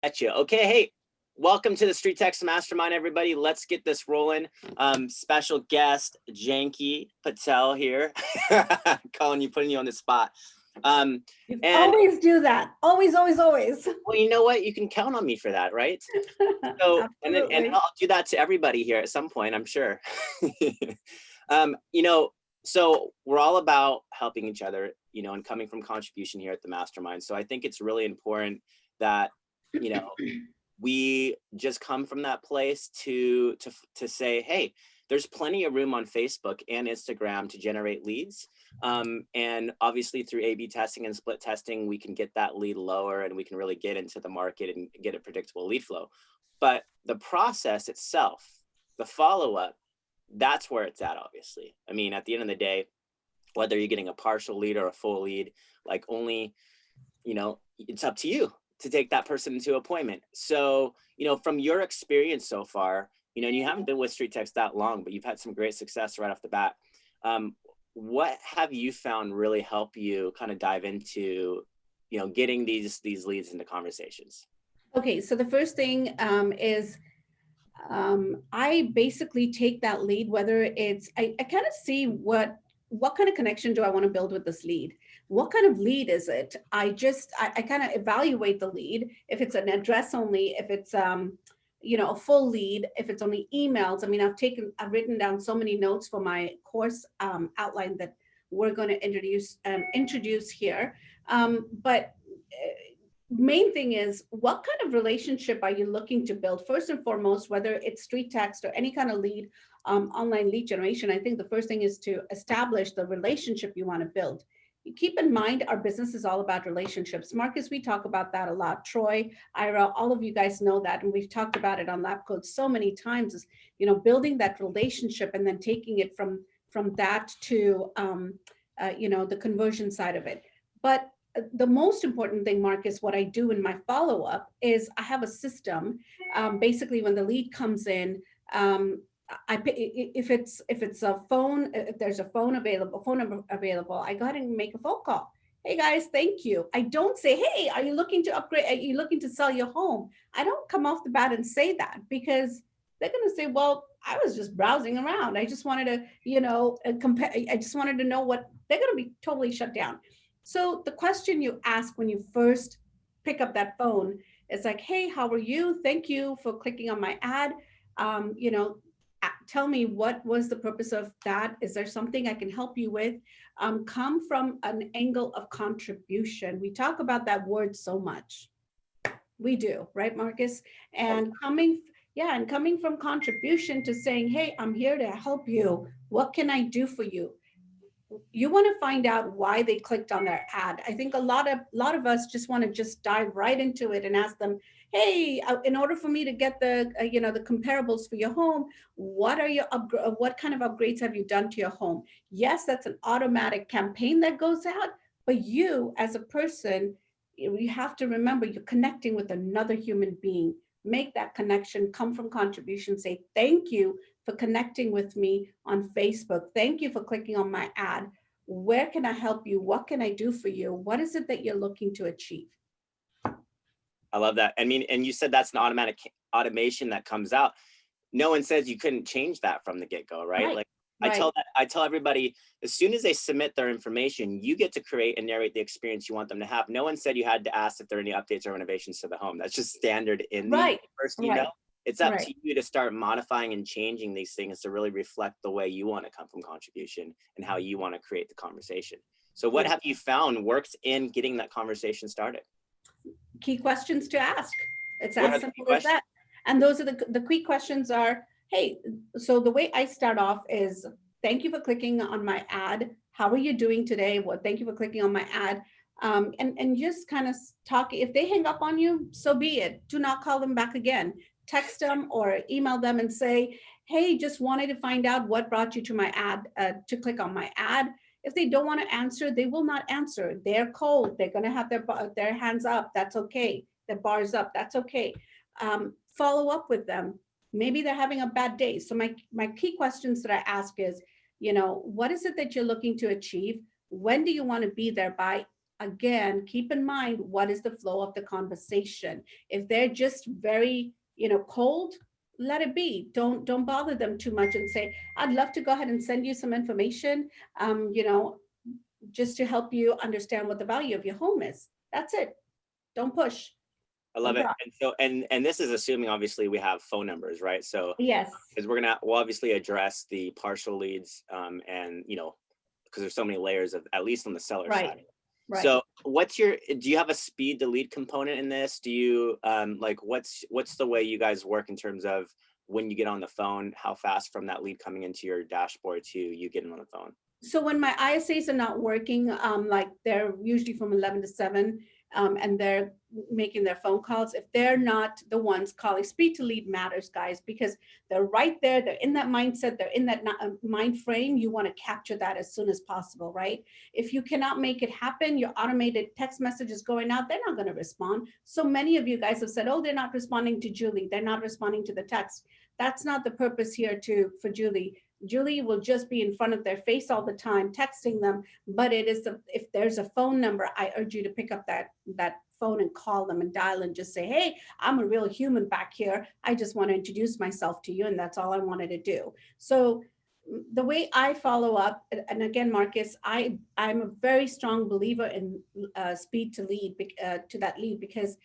At you. Okay, hey, welcome to the StreetText Mastermind, everybody. Let's get this rolling. Special guest, Janki Patel here. Calling you, putting you on the spot. You always do that. Always, always, always. Well, you know what? You can count on me for that, right? So, and I'll do that to everybody here at some point, I'm sure. So we're all about helping each other, and coming from contribution here at the Mastermind. So I think it's really important that, we just come from that place to say, hey, there's plenty of room on Facebook and Instagram to generate leads. And obviously through A/B testing and split testing, we can get that lead lower and we can really get into the market and get a predictable lead flow. But the process itself, the follow-up, that's where it's at, obviously. I mean, at the end of the day, whether you're getting a partial lead or a full lead, like it's up to you to take that person into appointment. So, from your experience so far, and you haven't been with StreetText that long, but you've had some great success right off the bat. What have you found really help you kind of dive into, getting these leads into conversations? Okay, so the first thing is I basically take that lead, whether it's, I kind of see what kind of connection do I want to build with this lead? What kind of lead is it? I kind of evaluate the lead. If it's an address only, if it's, a full lead, if it's only emails. I mean, I've written down so many notes for my course outline that we're going to introduce here. But main thing is, what kind of relationship are you looking to build? First and foremost, whether it's StreetText or any kind of lead, online lead generation, I think the first thing is to establish the relationship you want to build. You keep in mind, our business is all about relationships. Marcus, we talk about that a lot. Troy, Ira, all of you guys know that, and we've talked about it on Lab Code so many times. Is building that relationship and then taking it from that to the conversion side of it. But the most important thing, Marcus, what I do in my follow-up is I have a system. Basically, when the lead comes in, if it's a phone, if there's a phone number available, I go ahead and make a phone call. Hey guys, thank you. I don't say, hey, are you looking to upgrade? Are you looking to sell your home? I don't come off the bat and say that, because they're going to say, well, I was just browsing around. I just wanted to, compare. I just wanted to know what. They're going to be totally shut down. So the question you ask when you first pick up that phone is like, hey, how are you? Thank you for clicking on my ad. Tell me, what was the purpose of that? Is there something I can help you with? Come from an angle of contribution. We talk about that word so much. We do, right, Marcus? And coming from contribution to saying, hey, I'm here to help you. What can I do for you? You want to find out why they clicked on their ad. I think a lot of us just want to just dive right into it and ask them, hey, in order for me to get the the comparables for your home, what kind of upgrades have you done to your home? Yes, that's an automatic campaign that goes out, but you as a person, you have to remember you're connecting with another human being. Make that connection, come from contribution, say thank you for connecting with me on Facebook. Thank you for clicking on my ad. Where can I help you? What can I do for you? What is it that you're looking to achieve? I love that. I mean, and you said that's an automatic automation that comes out. No one says you couldn't change that from the get-go, right? Like I tell everybody, as soon as they submit their information, you get to create and narrate the experience you want them to have. No one said you had to ask if there are any updates or renovations to the home. That's just standard in the first, It's up to you to start modifying and changing these things to really reflect the way you want to come from contribution and how you want to create the conversation. So what have you found works in getting that conversation started? Key questions to ask. It's as simple as that. And those are the key questions are, hey, so the way I start off is, thank you for clicking on my ad. How are you doing today? Well, thank you for clicking on my ad. And just kind of talk. If they hang up on you, so be it. Do not call them back again. Text them or email them and say, hey, just wanted to find out what brought you to my ad, to click on my ad. If they don't want to answer, they will not answer. They're cold. They're going to have their hands up. That's okay. Their bars up. That's okay. Follow up with them. Maybe they're having a bad day. So my key questions that I ask is, what is it that you're looking to achieve? When do you want to be there by? again, keep in mind, what is the flow of the conversation? If they're just very, cold, let it be. Don't bother them too much and say, I'd love to go ahead and send you some information, just to help you understand what the value of your home is. That's it. Don't push. I love it. And so, and this is assuming obviously we have phone numbers, right? So Yes. because we'll obviously address the partial leads, and because there's so many layers of, at least on the seller side. Right. So do you have a speed to lead component in this? Do you like what's the way you guys work in terms of when you get on the phone, how fast from that lead coming into your dashboard to you getting on the phone? So when my ISAs are not working, like they're usually from 11 to 7, and they're making their phone calls, if they're not the ones calling, speed to lead matters, guys, because they're right there, they're in that mindset, they're in that mind frame. You want to capture that as soon as possible, right? If you cannot make it happen, your automated text message is going out, they're not going to respond. So many of you guys have said, oh, they're not responding to Julie, they're not responding to the text. That's not the purpose here for Julie. Julie will just be in front of their face all the time, texting them. But if there's a phone number, I urge you to pick up that phone and call them and dial and just say, hey, I'm a real human back here. I just want to introduce myself to you. And that's all I wanted to do. So the way I follow up, and again, Marcus, I'm a very strong believer in speed to lead, to that lead, because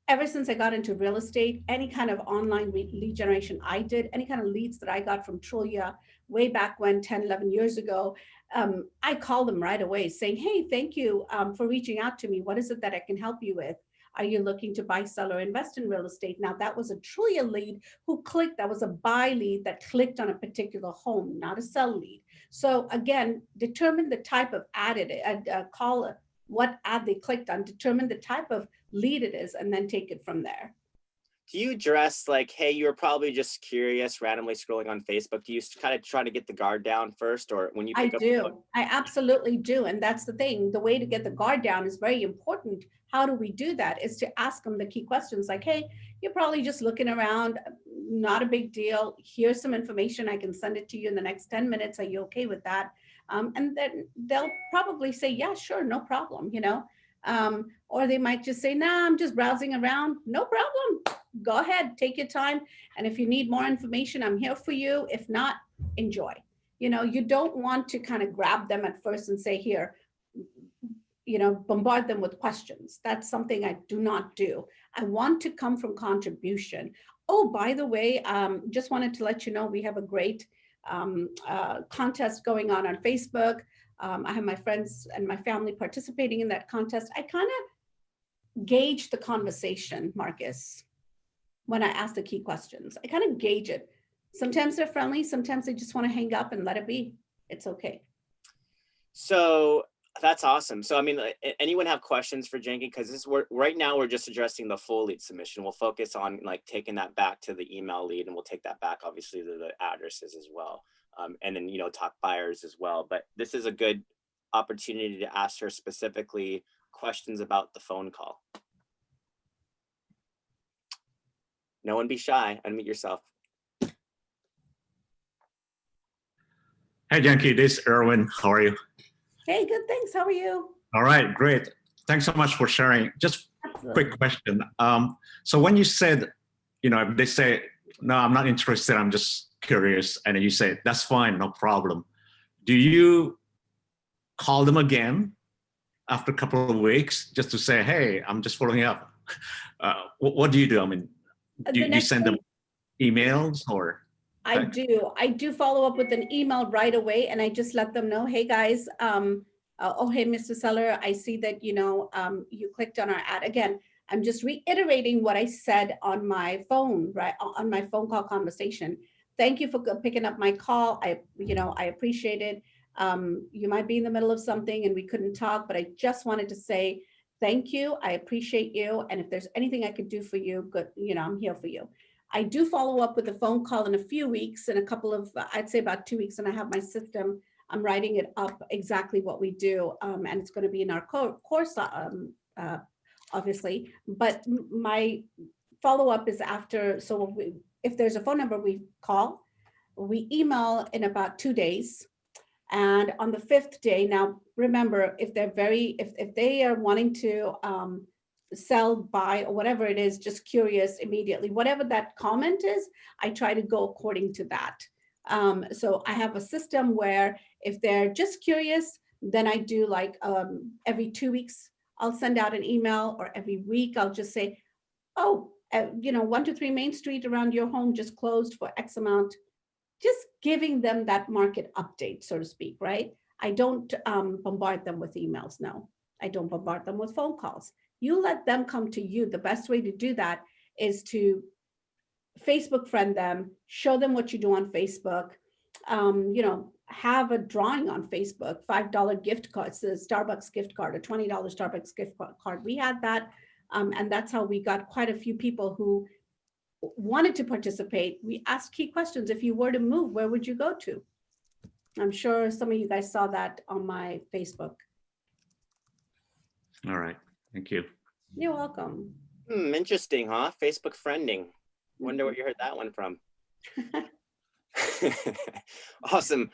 ever since I got into real estate, any kind of online lead generation I did, any kind of leads that I got from Trulia way back when, 10, 11 years ago, I called them right away saying, hey, thank you for reaching out to me. What is it that I can help you with? Are you looking to buy, sell, or invest in real estate? Now, that was a Trulia lead who clicked. That was a buy lead that clicked on a particular home, not a sell lead. So again, determine the type of call, what ad they clicked on, determine the type of lead it is, and then take it from there. Do you address like, hey, you were probably just curious, randomly scrolling on Facebook? Do you kind of try to get the guard down first, or when you pick up? I absolutely do. And that's the thing. The way to get the guard down is very important. How do we do that? Is to ask them the key questions like, hey, you're probably just looking around, not a big deal. Here's some information. I can send it to you in the next 10 minutes. Are you okay with that? And then they'll probably say, yeah, sure, no problem, or they might just say, nah, I'm just browsing around. No problem. Go ahead, take your time. And if you need more information, I'm here for you. If not, enjoy. You don't want to kind of grab them at first and say, here, bombard them with questions. That's something I do not do. I want to come from contribution. Oh, by the way, just wanted to let you know, we have a great contest going on Facebook. I have my friends and my family participating in that contest. I kind of gauge the conversation, Marcus, when I ask the key questions. I kind of gauge it. Sometimes they're friendly. Sometimes they just want to hang up and let it be. It's okay. So that's awesome. So, I mean, anyone have questions for Janki? Because right now we're just addressing the full lead submission. We'll focus on like taking that back to the email lead, and we'll take that back obviously to the addresses as well. And then, talk buyers as well. But this is a good opportunity to ask her specifically questions about the phone call. No one be shy. Unmute yourself. Hey, Janki, this is Erwin. How are you? Hey, good, thanks. How are you? All right, great. Thanks so much for sharing. Just quick question. So when you said, if they say, no, I'm not interested, I'm just curious, and then you say, that's fine, no problem. Do you call them again after a couple of weeks just to say, hey, I'm just following up? What do you do? I mean, do you send them emails or? I do follow up with an email right away, and I just let them know, hey guys, hey, Mr. Seller, I see that, you clicked on our ad. Again, I'm just reiterating what I said on my phone, right? On my phone call conversation. Thank you for picking up my call. I appreciate it. You might be in the middle of something and we couldn't talk, but I just wanted to say thank you. I appreciate you. And if there's anything I could do for you, good, I'm here for you. I do follow up with a phone call in a few weeks, in a couple of, I'd say about 2 weeks, and I have my system. I'm writing it up exactly what we do, and it's going to be in our course, obviously. But my follow-up is after, so if there's a phone number, we call, we email in about 2 days, And on the 5th day, now remember, if they are wanting to sell, buy, or whatever it is, just curious immediately, whatever that comment is, I try to go according to that. So I have a system where if they're just curious, then I do like every 2 weeks, I'll send out an email, or every week I'll just say, oh, 123 Main Street around your home just closed for X amount, just giving them that market update, so to speak, right? I don't bombard them with emails, no. I don't bombard them with phone calls. You let them come to you. The best way to do that is to Facebook friend them, show them what you do on Facebook, have a drawing on Facebook, $5 gift cards, the Starbucks gift card, a $20 Starbucks gift card. We had that, and that's how we got quite a few people who wanted to participate. We asked key questions. If you were to move, where would you go to? I'm sure some of you guys saw that on my Facebook. All right, thank you. You're welcome. Interesting, huh? Facebook friending. Wonder where you heard that one from. Awesome.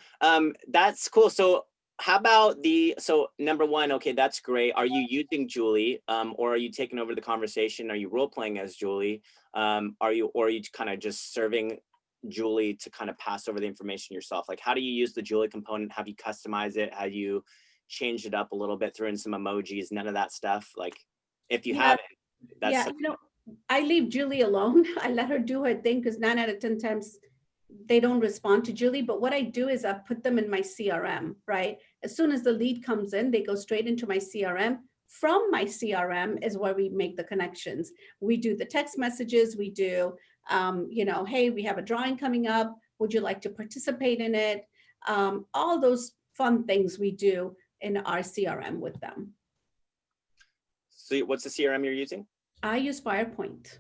That's cool. So how about so number one, okay, that's great. Are you using Julie, or are you taking over the conversation? Are you role playing as Julie? Are you kind of just serving Julie to kind of pass over the information yourself? Like, how do you use the Julie component? Have you customized it? Have you changed it up a little bit, throw in some emojis, none of that stuff? Like, if you haven't, that's I leave Julie alone. I let her do her thing, because 9 out of 10 times they don't respond to Julie. But what I do is I put them in my CRM, right? As soon as the lead comes in, they go straight into my CRM. From my CRM is where we make the connections. We do the text messages. We do, hey, we have a drawing coming up. Would you like to participate in it? All those fun things we do in our CRM with them. So what's the CRM you're using? I use FirePoint.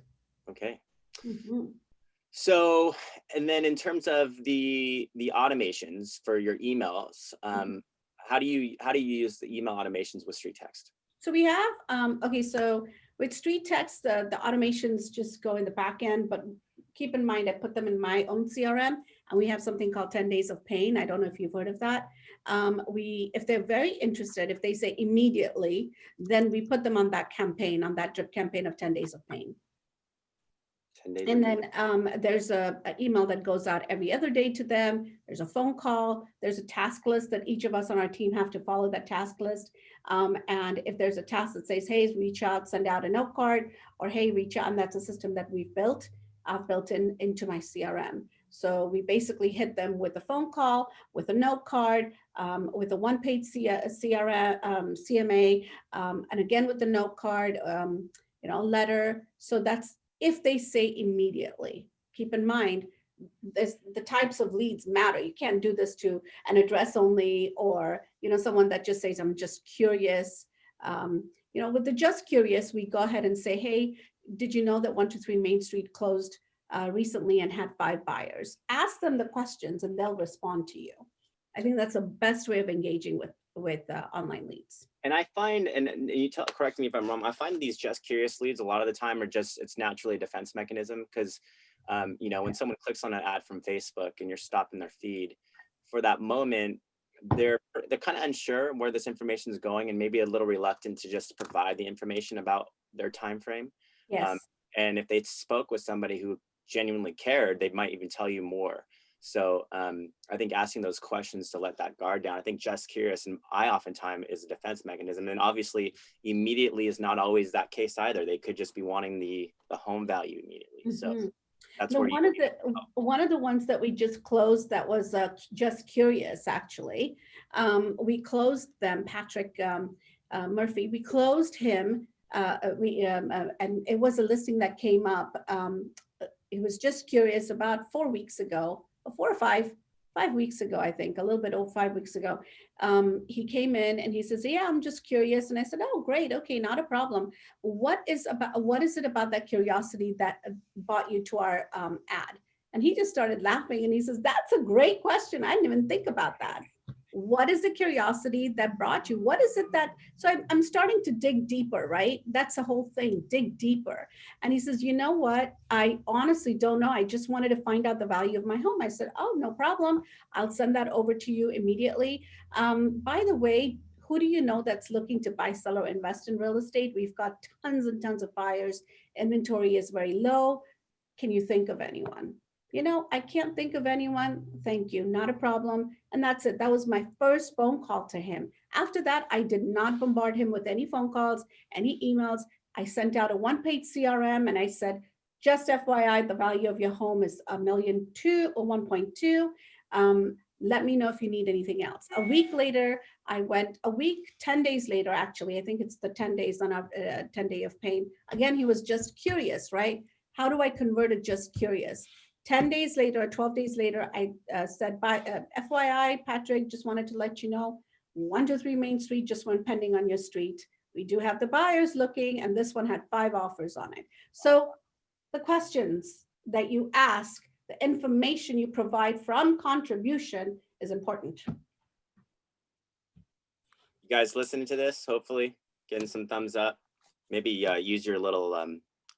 Okay. Mm-hmm. So, and then in terms of the automations for your emails, how do you use the email automations with StreetText? So we have, so with StreetText, the automations just go in the back end, but keep in mind, I put them in my own CRM, and we have something called 10 Days of Pain. I don't know if you've heard of that. If they're very interested, if they say immediately, then we put them on that campaign, on that drip campaign of 10 Days of Pain. 10 days. And then there's an email that goes out every other day to them. There's a phone call. There's a task list that each of us on our team have to follow that task list. And if there's a task that says, hey, reach out, send out a note card, or hey, reach out, and that's a system that we've built. I've built into my CRM. So we basically hit them with a phone call, with a note card, with a one-page CMA, and again with the note card, letter. So that's if they say immediately. Keep in mind, the types of leads matter. You can't do this to an address only, or someone that just says, I'm just curious. With the just curious, we go ahead and say, hey, did you know that 123 Main Street closed recently and had 5 buyers? Ask them the questions and they'll respond to you. I think that's the best way of engaging with online leads. And I find, and you correct me if I'm wrong, I find these just curious leads a lot of the time it's naturally a defense mechanism, because when someone clicks on an ad from Facebook and you're stopping their feed, for that moment, they're kind of unsure where this information is going, and maybe a little reluctant to just provide the information about their time frame. Yes. And if they spoke with somebody who genuinely cared, they might even tell you more. So I think asking those questions to let that guard down, I think just curious, and I oftentimes is a defense mechanism. And obviously immediately is not always that case either. They could just be wanting the home value immediately. Mm-hmm. So that's where one of the ones that we just closed that was just curious, actually. We closed them, Patrick Murphy, we closed him. And it was a listing that came up. It was just curious about 4 weeks ago, 4 or 5 weeks ago, I think, a little bit over 5 weeks ago. He came in and he says, yeah, I'm just curious. And I said, oh, great. Okay, not a problem. What is it about that curiosity that brought you to our ad? And he just started laughing and he says, that's a great question. I didn't even think about that. What is the curiosity that brought you? What is it that, so I'm starting to dig deeper, right? That's the whole thing, dig deeper. And he says, you know what? I honestly don't know. I just wanted to find out the value of my home. I said, oh, no problem. I'll send that over to you immediately. By the way, who do you know that's looking to buy, sell, or invest in real estate? We've got tons and tons of buyers. Inventory is very low. Can you think of anyone? You know, I can't think of anyone. Thank you. Not a problem. And that's it. That was my first phone call to him. After that, I did not bombard him with any phone calls, any emails. I sent out a one-page CRM and I said, just FYI, the value of your home is $1.2 million or 1.2. Let me know if you need anything else. A week later, I went, 10 days later, actually, I think it's the 10 days on our 10 day of pain. Again, he was just curious, right? How do I convert it just curious? 10 days later, 12 days later, I said, FYI, Patrick, just wanted to let you know, 123 Main Street just went pending on your street. We do have the buyers looking, and this one had 5 offers on it. So the questions that you ask, the information you provide from contribution is important. You guys listening to this, hopefully getting some thumbs up. Maybe use your little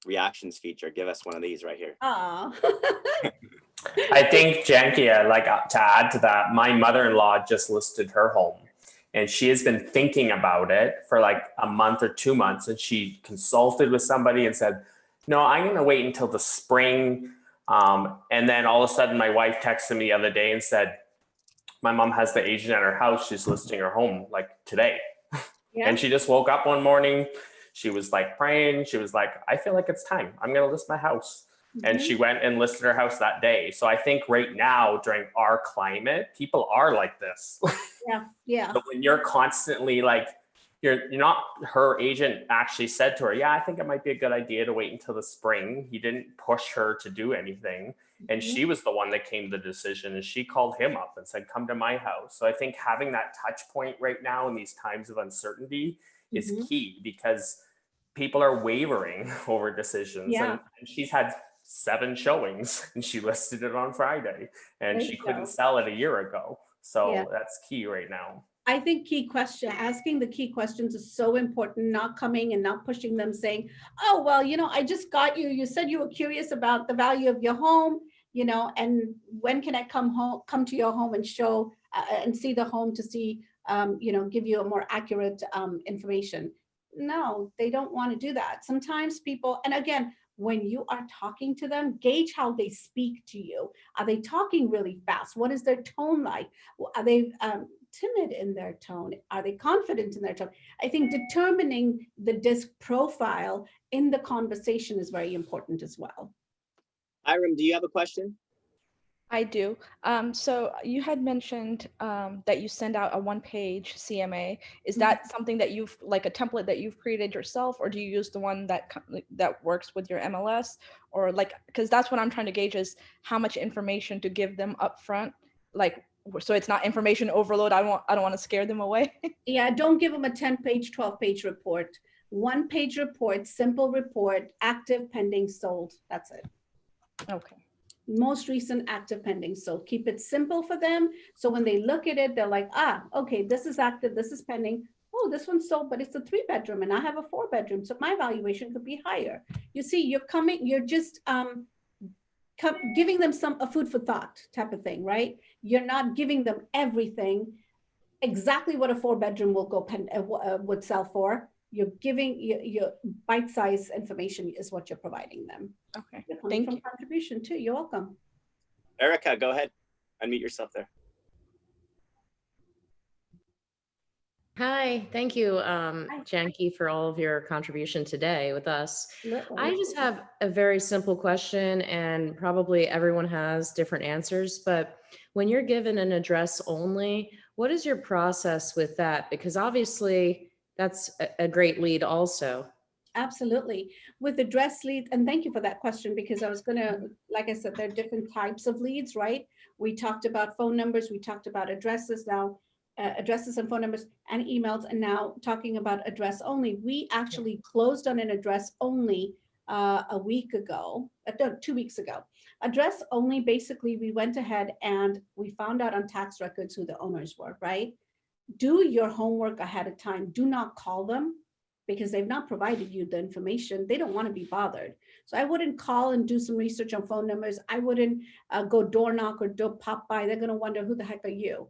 reactions feature. Give us one of these right here. Oh. I think, Janki, to add to that, my mother-in-law just listed her home and she has been thinking about it for like a month or 2 months. And she consulted with somebody and said, no, I'm going to wait until the spring. And then all of a sudden my wife texted me the other day and said, my mom has the agent at her house. She's listing her home like today. Yeah. And she just woke up one morning. She was like praying. She was like, I feel like it's time. I'm going to list my house. Mm-hmm. And she went and listed her house that day. So I think right now during our climate, people are like this. Yeah. Yeah. So when you're constantly like, you're not, her agent actually said to her, yeah, I think it might be a good idea to wait until the spring. He didn't push her to do anything. And she was the one that came to the decision, and she called him up and said, come to my house. So I think having that touch point right now in these times of uncertainty is key, because people are wavering over decisions. Yeah. And she's had 7 showings and she listed it on Friday, and she couldn't sell it a year ago. So that's key right now. I think asking the key questions is so important, not coming and not pushing them saying, oh, well, you know, I just got you. You said you were curious about the value of your home, you know, and when can I come to your home and show and see the home to see, you know, give you a more accurate information. No, they don't want to do that. Sometimes people, and again, when you are talking to them, gauge how they speak to you. Are they talking really fast? What is their tone like? Are they timid in their tone? Are they confident in their tone? I think determining the DISC profile in the conversation is very important as well. Iram, do you have a question? I do. So you had mentioned that you send out a 1-page CMA. Is that something that you've, like a template that you've created yourself, or do you use the one that works with your MLS? Or like, because that's what I'm trying to gauge is how much information to give them up front, like, so it's not information overload. I don't want to scare them away. Yeah, don't give them a 10-page, 12-page report. 1-page report, simple report, active, pending, sold. That's it. Okay. Most recent, active, pending, sold. Keep it simple for them. So when they look at it, they're like, ah, okay, this is active, this is pending. Oh, this one's sold, but it's a 3-bedroom and I have a 4-bedroom. So my valuation could be higher. You see, you're just giving them a food for thought type of thing, right? You're not giving them everything, exactly what a 4-bedroom will go would sell for. You're giving your bite-sized information is what you're providing them. Okay, thank you. Contribution too. You're welcome. Erica, go ahead. Unmute yourself there. Hi, thank you, Janki, for all of your contribution today with us. I just have a very simple question, and probably everyone has different answers, but when you're given an address only, what is your process with that? Because obviously that's a great lead also. Absolutely. With address lead, and thank you for that question, because I was going to, like I said, there are different types of leads, right? We talked about phone numbers, we talked about addresses, now addresses and phone numbers and emails, and now talking about address only. We actually closed on an address only a week ago, no, 2 weeks ago. Address only, basically, we went ahead and we found out on tax records who the owners were, right? Do your homework ahead of time. Do not call them because they've not provided you the information. They don't want to be bothered. So I wouldn't call and do some research on phone numbers. I wouldn't go door knock or door pop by. They're going to wonder, who the heck are you?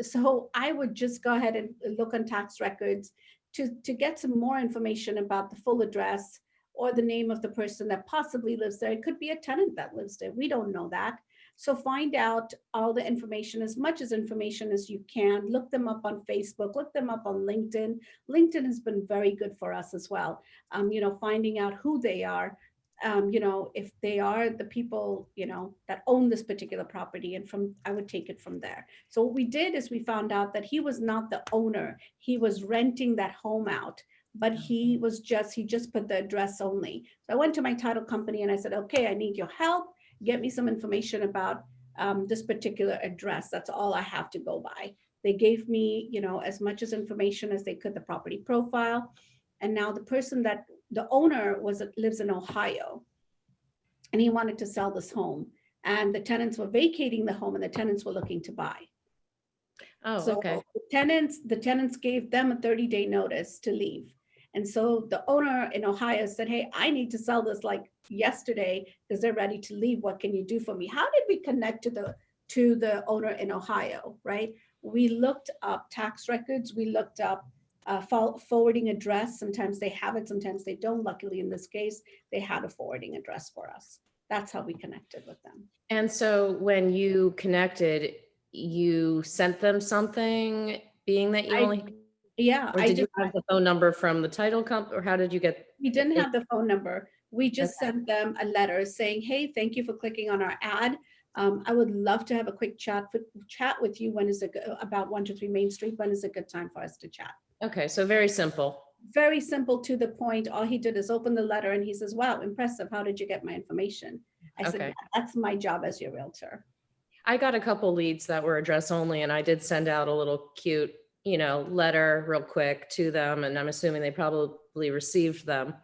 So I would just go ahead and look on tax records to get some more information about the full address or the name of the person that possibly lives there. It could be a tenant that lives there. We don't know that. So find out all the information, as much as information as you can. Look them up on Facebook, look them up on LinkedIn. LinkedIn has been very good for us as well. Finding out who they are, if they are the people, that own this particular property, and I would take it from there. So what we did is we found out that he was not the owner. He was renting that home out, but he just put the address only. So I went to my title company and I said, okay, I need your help. Get me some information about this particular address. That's all I have to go by. They gave me, as much as information as they could, the property profile. And now the owner lives in Ohio, and he wanted to sell this home. And the tenants were vacating the home, and the tenants were looking to buy. Oh, so okay. The tenants gave them a 30-day notice to leave. And so the owner in Ohio said, hey, I need to sell this like yesterday because they're ready to leave. What can you do for me? How did we connect to the owner in Ohio, right? We looked up tax records. We looked up forwarding address. Sometimes they have it, sometimes they don't. Luckily, in this case, they had a forwarding address for us. That's how we connected with them. And so when you connected, you sent them something, being that you only... Yeah. Or did you have the phone number from the title company, or how did you get? We didn't have the phone number. We just sent them a letter saying, hey, thank you for clicking on our ad. I would love to have a quick chat with you. When is it about 123 Main Street? When is a good time for us to chat? Okay, so very simple. Very simple, to the point. All he did is open the letter and he says, wow, impressive. How did you get my information? I said, yeah, that's my job as your realtor. I got a couple leads that were address only, and I did send out a little cute, letter real quick to them. And I'm assuming they probably received them,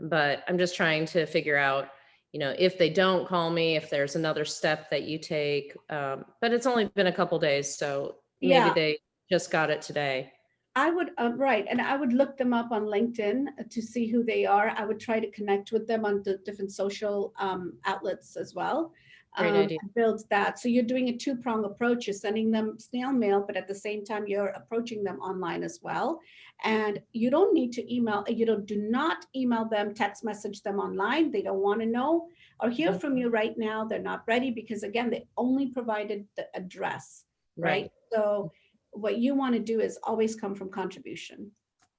but I'm just trying to figure out, if they don't call me, if there's another step that you take. But it's only been a couple days, so maybe they just got it today. I would, right. And I would look them up on LinkedIn to see who they are. I would try to connect with them on the different social outlets as well. Great idea. Build that. So you're doing a two-prong approach. You're sending them snail mail, but at the same time, you're approaching them online as well. And you don't need to email, do not email them, text message them online. They don't want to know or hear from you right now. They're not ready because, again, they only provided the address, right? So what you want to do is always come from contribution.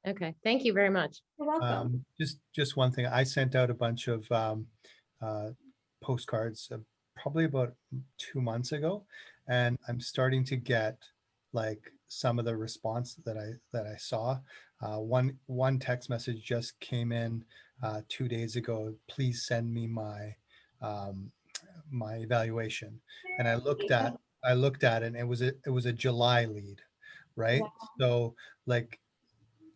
Okay, thank you very much. You're welcome. Just one thing. I sent out a bunch of postcards probably about 2 months ago, and I'm starting to get like some of the response that I saw. One text message just came in 2 days ago. Please send me my my evaluation, and I looked at it, and it was a July lead, right? Wow. So like,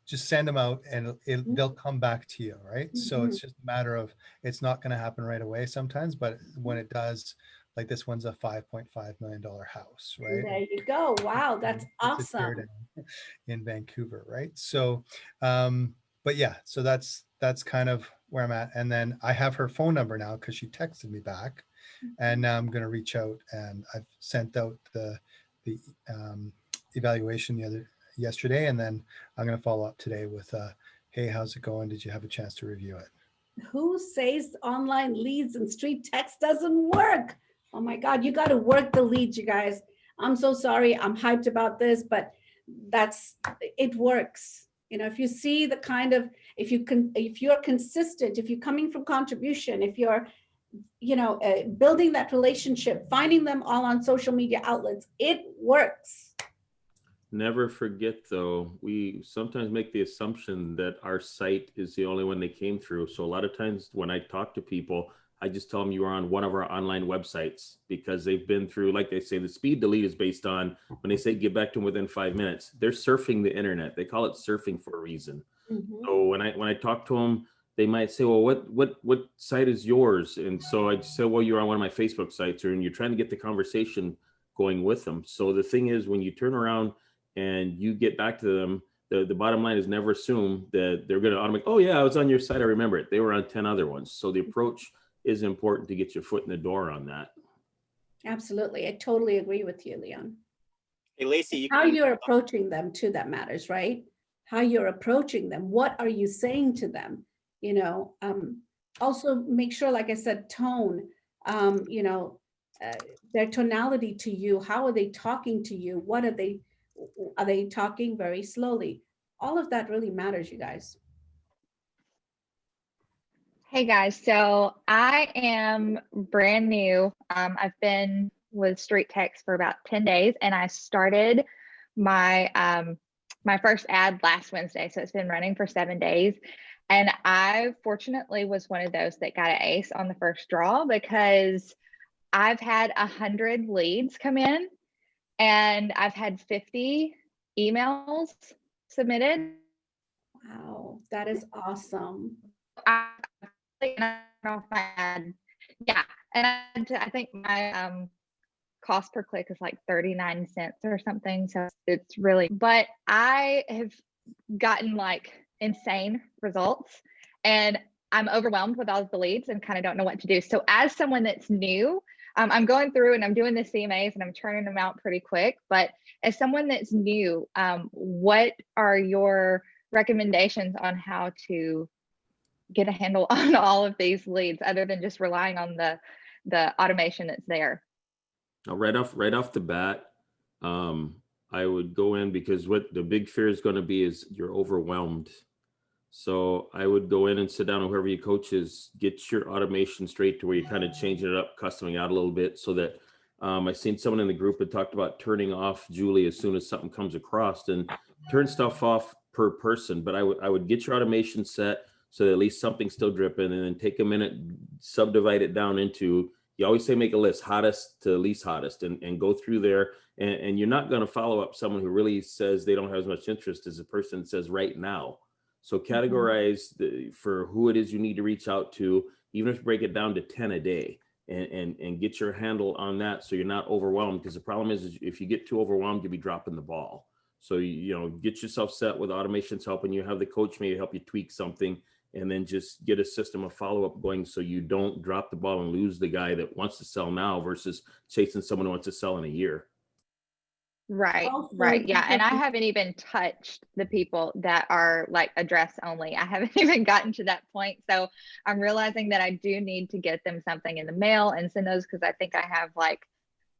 just send them out and they'll come back to you, right? So it's just a matter of, it's not going to happen right away sometimes, but when it does, like this one's a $5.5 million house, right? There you go. Wow, that's awesome. In Vancouver, right? So, but yeah, so that's kind of where I'm at. And then I have her phone number now because she texted me back, and now I'm going to reach out, and I've sent out the evaluation yesterday, and then I'm going to follow up today with hey, how's it going? Did you have a chance to review it? Who says online leads and StreetText doesn't work? Oh my God, you got to work the leads, you guys. I'm so sorry. I'm hyped about this, but it works. If you see the kind of, if you're consistent, if you're coming from contribution, if you're, building that relationship, finding them all on social media outlets, it works. Never forget, though, we sometimes make the assumption that our site is the only one they came through. So a lot of times when I talk to people, I just tell them you are on one of our online websites, because they've been through, like they say, the speed delete is based on when they say get back to them within 5 minutes. They're surfing the internet. They call it surfing for a reason. So when I talk to them, they might say, well, what site is yours? And so I say, well, you're on one of my Facebook sites, and you're trying to get the conversation going with them. So the thing is, when you turn around and you get back to them, the bottom line is never assume that they're going to automatically, oh yeah, I was on your site, I remember it. They were on 10 other ones. So the approach is important to get your foot in the door on that. Absolutely. I totally agree with you, Leon. Hey, Lacey, How you're approaching them too, that matters, right? How you're approaching them. What are you saying to them? You know, also make sure, like I said, tone, you know, their tonality to you. How are they talking to you? What are they talking very slowly? All of that really matters, you guys. Hey guys, so I am brand new. I've been with StreetText for about 10 days, and I started my my first ad last Wednesday. So it's been running for 7 days. And I fortunately was one of those that got an ace on the first draw, because I've had 100 leads come in and I've had 50 emails submitted. Wow, that is awesome. I yeah, and I think my cost per click is like 39 cents or something. So it's really, but I have gotten like insane results, and I'm overwhelmed with all of the leads and kind of don't know what to do. So as someone that's new, I'm going through and I'm doing the CMAs and I'm turning them out pretty quick. But as someone that's new, what are your recommendations on how to get a handle on all of these leads, other than just relying on the automation that's there? Now, right off the bat, I would go in, because what the big fear is going to be is you're overwhelmed. So I would go in and sit down with whoever your coach is, get your automation straight to where you're kind of changing it up, customing out a little bit, so that I seen someone in the group that talked about turning off Julie as soon as something comes across, and turn stuff off per person. But I would get your automation set so that at least something's still dripping, and then take a minute, subdivide it down into, you always say make a list, hottest to least hottest, and go through there. And you're not going to follow up someone who really says they don't have as much interest as a person that says right now. So categorize for who it is you need to reach out to, even if you break it down to 10 a day, and get your handle on that, so you're not overwhelmed. Because the problem is if you get too overwhelmed, you'll be dropping the ball. So, you know, get yourself set with automations helping you, have the coach maybe help you tweak something, and then just get a system of follow-up going, so you don't drop the ball and lose the guy that wants to sell now versus chasing someone who wants to sell in a year. Right, Also, right. Yeah. And I because- haven't even touched the people that are like address only. I haven't even gotten to that point. So I'm realizing that I do need to get them something in the mail and send those, because I think I have like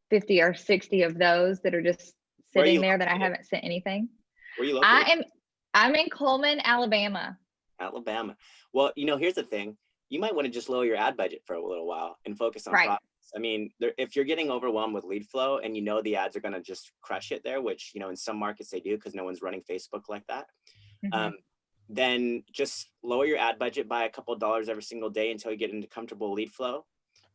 50 or 60 of those that are just sitting there that I haven't sent anything. Where are you located? I'm in Coleman, Alabama. Alabama. Well, you know, here's the thing. You might want to just lower your ad budget for a little while and focus on process. I mean, if you're getting overwhelmed with lead flow and you know the ads are going to just crush it there, which, you know, in some markets they do because no one's running Facebook like that, then just lower your ad budget by a couple of dollars every single day until you get into comfortable lead flow.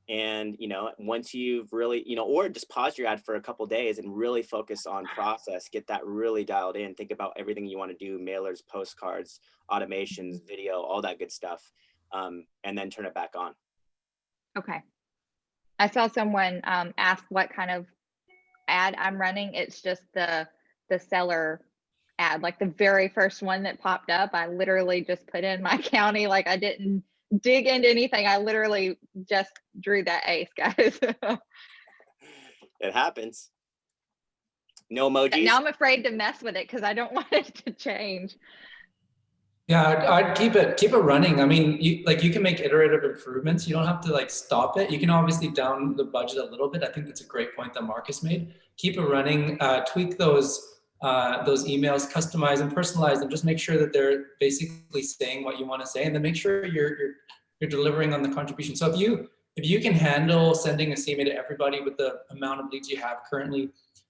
And, you know, once you've really, you know, or just pause your ad for a couple of days and really focus on process, get that really dialed in, think about everything you want to do, mailers, postcards, automations, video, all that good stuff, and then turn it back on. Okay. I saw someone ask what kind of ad I'm running. It's just the seller ad, like the very first one that popped up. I literally just put in my county, like I didn't dig into anything. I literally just drew that ace, guys. It happens. No emojis. Now I'm afraid to mess with it because I don't want it to change. Yeah, I'd keep it running. I mean, you can make iterative improvements. You don't have to like stop it. You can obviously down the budget a little bit. I think that's a great point that Marcus made. Keep it running. Tweak those emails, customize and personalize them. Just make sure that they're basically saying what you want to say, and then make sure you're delivering on the contribution. So if you can handle sending a CMA to everybody with the amount of leads you have currently,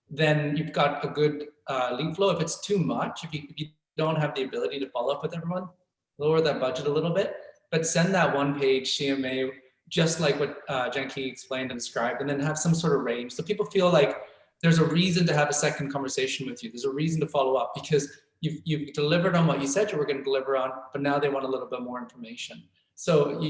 then you've got a good lead flow. If it's too much, if you don't have the ability to follow up with everyone, lower that budget a little bit, but send that one-page CMA, just like what Janki explained and described, and then have some sort of range. So people feel like there's a reason to have a second conversation with you. There's a reason to follow up, because you've delivered on what you said you were going to deliver on, but now they want a little bit more information. So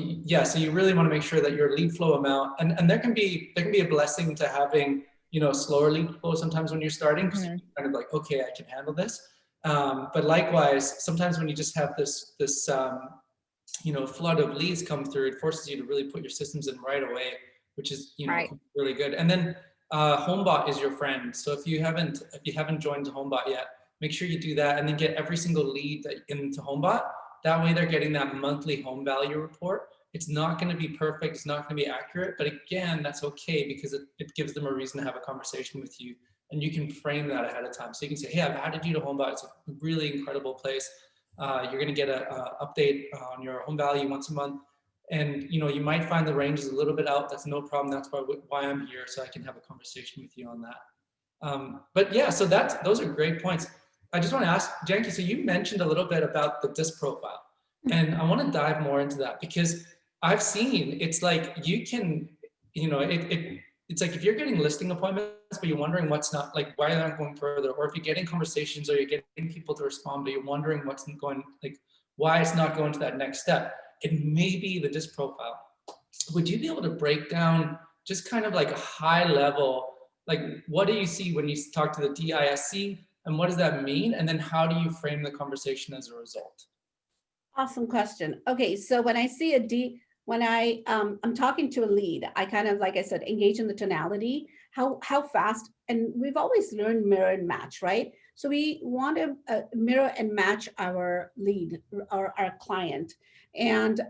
so you really want to make sure that your lead flow amount, and there can be a blessing to having, slower lead flow sometimes when you're starting, because you're kind of like, okay, I can handle this. But likewise, sometimes when you just have this flood of leads come through, it forces you to really put your systems in right away, which is really good. And then HomeBot is your friend. So if you haven't joined HomeBot yet, make sure you do that, and then get every single lead into HomeBot. That way they're getting that monthly home value report. It's not going to be perfect, it's not going to be accurate, but again, that's okay, because it gives them a reason to have a conversation with you, and you can frame that ahead of time. So you can say, hey, I've added you to HomeBot. It's a really incredible place. You're going to get an update on your home value once a month. And you might find the range is a little bit out. That's no problem. That's why I'm here, so I can have a conversation with you on that. But yeah, so those are great points. I just want to ask, Janki, so you mentioned a little bit about the disc profile, and I want to dive more into that, because I've seen it's like you can, it's like if you're getting listing appointments, but you're wondering what's not, like why they're not going further, or if you're getting conversations or you're getting people to respond, but you're wondering what's going, like why it's not going to that next step, it may be the disc profile. Would you be able to break down just kind of like a high level, like what do you see when you talk to the DISC? And what does that mean? And then how do you frame the conversation as a result? Awesome question. Okay, so when I see when I'm talking to a lead, I kind of, like I said, engage in the tonality, how fast, and we've always learned mirror and match, right? So we want to mirror and match our lead, our client. And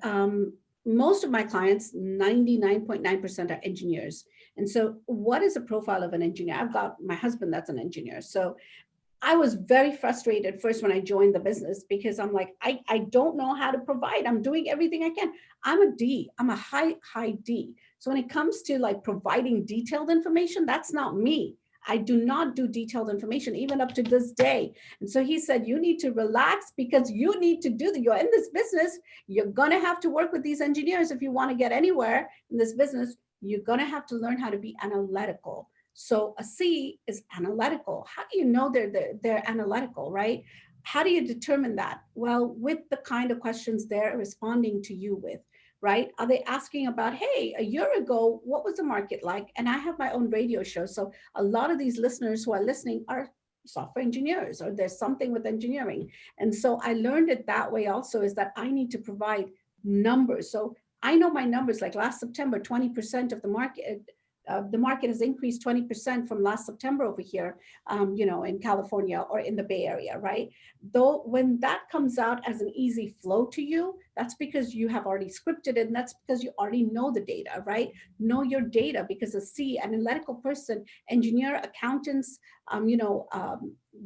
most of my clients, 99.9% are engineers. And so what is a profile of an engineer? I've got my husband that's an engineer. So I was very frustrated first when I joined the business, because I'm like, I don't know how to provide. I'm doing everything I can. I'm a D. I'm a high D. So when it comes to like providing detailed information, that's not me. I do not do detailed information, even up to this day. And so he said, you need to relax, because you need to do you're in this business. You're going to have to work with these engineers. If you want to get anywhere in this business, you're going to have to learn how to be analytical. So a C is analytical. How do you know they're analytical, right? How do you determine that? Well, with the kind of questions they're responding to you with, right? Are they asking about, hey, a year ago, what was the market like? And I have my own radio show. So a lot of these listeners who are listening are software engineers, or there's something with engineering. And so I learned it that way also, is that I need to provide numbers. So I know my numbers, like last September, 20% of the market has increased 20% from last September over here, in California or in the Bay Area, right? Though when that comes out as an easy flow to you, that's because you have already scripted it, and that's because you already know the data, right? Know your data, because a C, an analytical person, engineer, accountants,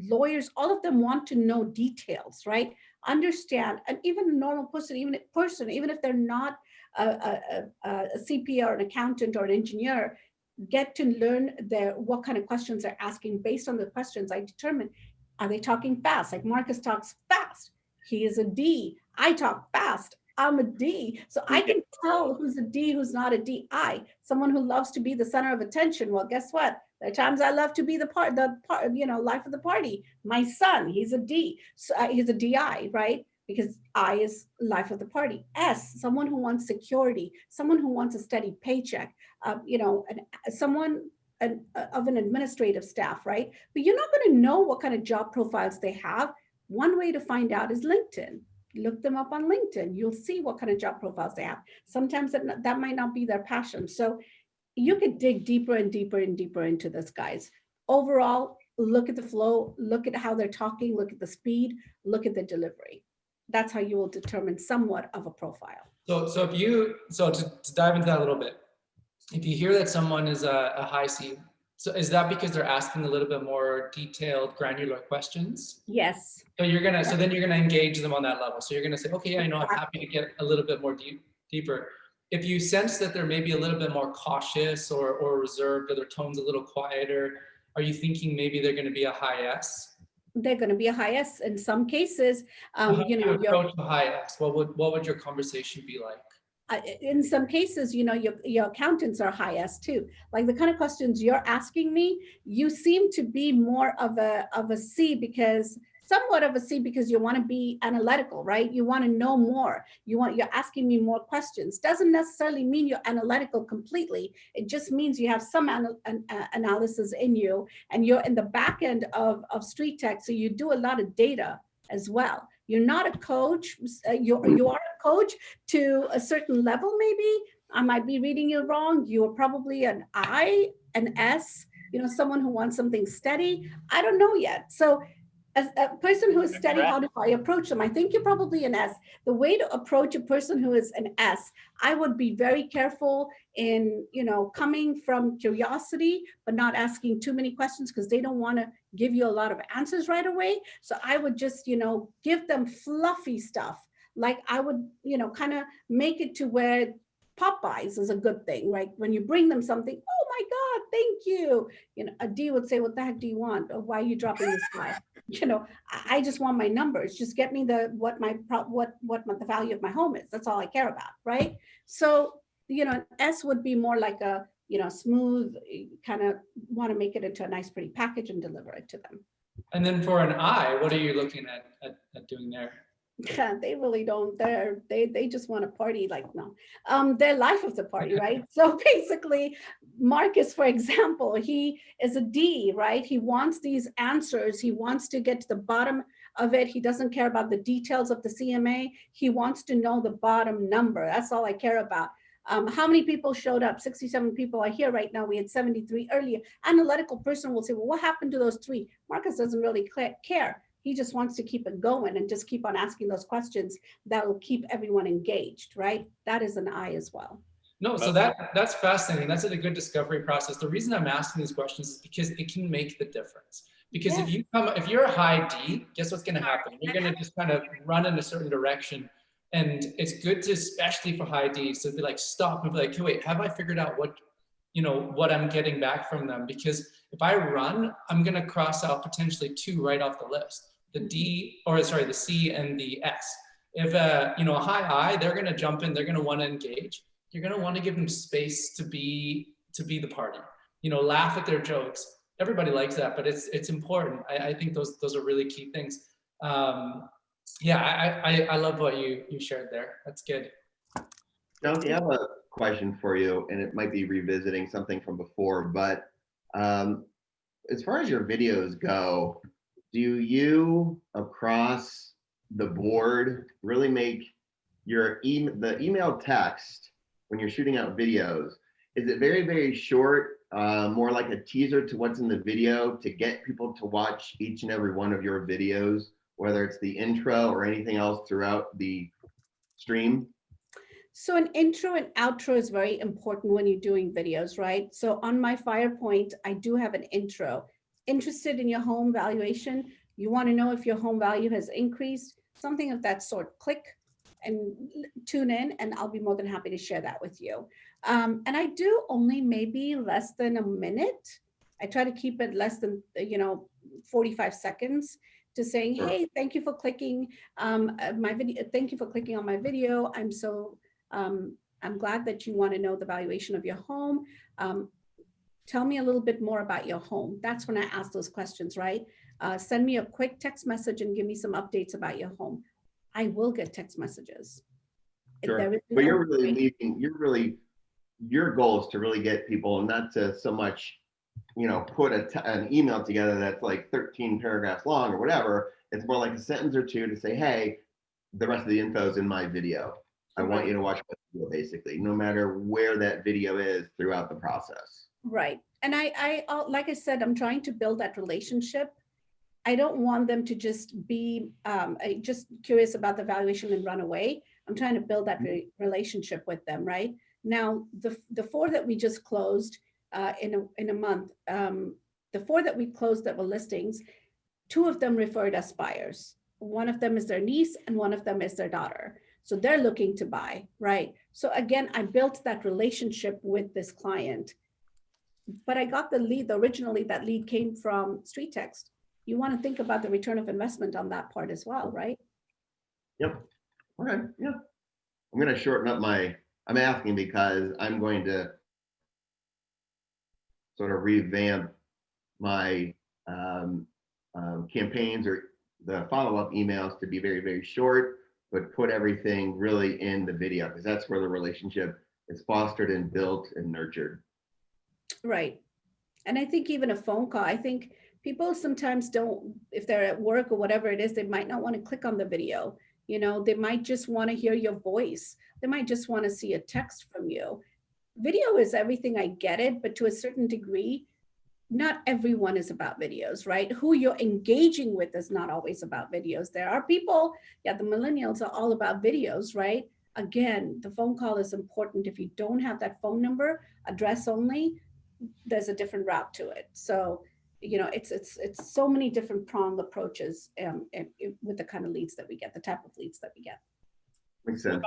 lawyers, all of them want to know details, right? Understand, and even a normal person, even if they're not a CPA or an accountant or an engineer, get to learn what kind of questions they're asking. Based on the questions, I determine, are they talking fast? Like Marcus talks fast. He is a D. I talk fast. I'm a D. So I can tell who's a D, who's not a D. Someone who loves to be the center of attention. Well, guess what? There are times I love to be the life of the party. My son, he's a D. So he's a DI, right? Because I is life of the party. S, someone who wants security, someone who wants a steady paycheck, someone of an administrative staff, right? But you're not going to know what kind of job profiles they have. One way to find out is LinkedIn. Look them up on LinkedIn. You'll see what kind of job profiles they have. Sometimes that might not be their passion. So you could dig deeper and deeper and deeper into this, guys. Overall, look at the flow, look at how they're talking, look at the speed, look at the delivery. That's how you will determine somewhat of a profile. So to dive into that a little bit, if you hear that someone is a high C, so is that because they're asking a little bit more detailed, granular questions? Yes. So then you're gonna engage them on that level. So you're gonna say, okay, I know, I'm happy to get a little bit more deeper. If you sense that they're maybe a little bit more cautious or reserved, or their tone's a little quieter, are you thinking maybe they're gonna be a high S? They're going to be a high S in some cases. How do you approach a high S? What would your conversation be like? In some cases, your accountants are high S too. Like the kind of questions you're asking me, you seem to be more of a C, because somewhat of a C because you want to be analytical, right? You want to know more. You're asking me more questions. Doesn't necessarily mean you're analytical completely. It just means you have some analysis in you, and you're in the back end of StreetText, so you do a lot of data as well. You're not a coach. You are a coach to a certain level, maybe. I might be reading you wrong. You're probably an I, an S, someone who wants something steady. I don't know yet. So as a person who is steady, how do I approach them? I think you're probably an S. The way to approach a person who is an S, I would be very careful in, coming from curiosity, but not asking too many questions because they don't want to give you a lot of answers right away. So I would just, give them fluffy stuff. Like I would, kind of make it to where Popeyes is a good thing, right? When you bring them something, oh my God, thank you. A D would say, what the heck do you want? Or why are you dropping this by? I just want my numbers. Just get me what the value of my home is. That's all I care about, right? So, an S would be more like a, smooth, kind of want to make it into a nice, pretty package and deliver it to them. And then for an I, what are you looking at doing there? They really don't. They just want to party. Like, no, they're life of the party, right? So basically, Marcus, for example, he is a D, right? He wants these answers. He wants to get to the bottom of it. He doesn't care about the details of the CMA. He wants to know the bottom number. That's all I care about. How many people showed up? 67 people are here right now. We had 73 earlier. Analytical person will say, well, what happened to those 3? Marcus doesn't really care. He just wants to keep it going and just keep on asking those questions that will keep everyone engaged, right? That is an I as well. No, so that's fascinating. That's a good discovery process. The reason I'm asking these questions is because it can make the difference. Because if you're a high D, guess what's going to happen? You're going to just kind of run in a certain direction. And it's good to, especially for high Ds, to be like, stop and be like, hey, wait, have I figured out what I'm getting back from them? Because if I run, I'm going to cross out potentially 2 right off the list. The C and the S. If a high I, they're going to jump in, they're going to want to engage. You're going to want to give them space to be the party. Laugh at their jokes. Everybody likes that, but it's important. I think those are really key things. I love what you shared there. That's good. Janki, I have a question for you, and it might be revisiting something from before, but as far as your videos go, do you across the board really make the email text when you're shooting out videos? Is it very, very short, more like a teaser to what's in the video to get people to watch each and every one of your videos, whether it's the intro or anything else throughout the stream? So an intro and outro is very important when you're doing videos, right? So on my FirePoint, I do have an intro. Interested in your home valuation? You want to know if your home value has increased? Something of that sort. Click and tune in, and I'll be more than happy to share that with you. And I do only maybe less than a minute. I try to keep it less than 45 seconds to saying, hey, thank you for clicking my video. Thank you for clicking on my video. I'm glad that you want to know the valuation of your home. Tell me a little bit more about your home. That's when I ask those questions, right? Send me a quick text message and give me some updates about your home. I will get text messages. Sure. But you're really leaving, your goal is to really get people, not to so much, put an email together that's like 13 paragraphs long or whatever. It's more like a sentence or 2 to say, hey, the rest of the info is in my video. I want you to watch the video, basically, no matter where that video is throughout the process. Right. And I like I said, I'm trying to build that relationship. I don't want them to just be just curious about the valuation and run away. I'm trying to build that relationship with them, right? Now, the 4 that we just closed in a month, the 4 that we closed that were listings, 2 of them referred us buyers. One of them is their niece and one of them is their daughter. So they're looking to buy, right? So again, I built that relationship with this client, but I got the lead. Originally, that lead came from StreetText. You want to think about the return of investment on that part as well, right? Yep. Okay. Yeah. I'm going to shorten up I'm asking because I'm going to sort of revamp my campaigns or the follow-up emails to be very, very short, but put everything really in the video, because that's where the relationship is fostered and built and nurtured. Right. And I think even a phone call, I think people sometimes don't, if they're at work or whatever it is, they might not want to click on the video. You know, they might just want to hear your voice. They might just want to see a text from you. Video is everything, I get it, but to a certain degree, not everyone is about videos, right? Who you're engaging with is not always about videos. There are people, yeah, the millennials are all about videos, right? Again, the phone call is important. If you don't have that phone number, address only, there's a different route to it. So, you know, it's so many different prong approaches with the kind of leads that we get, the type of leads that we get. Makes sense.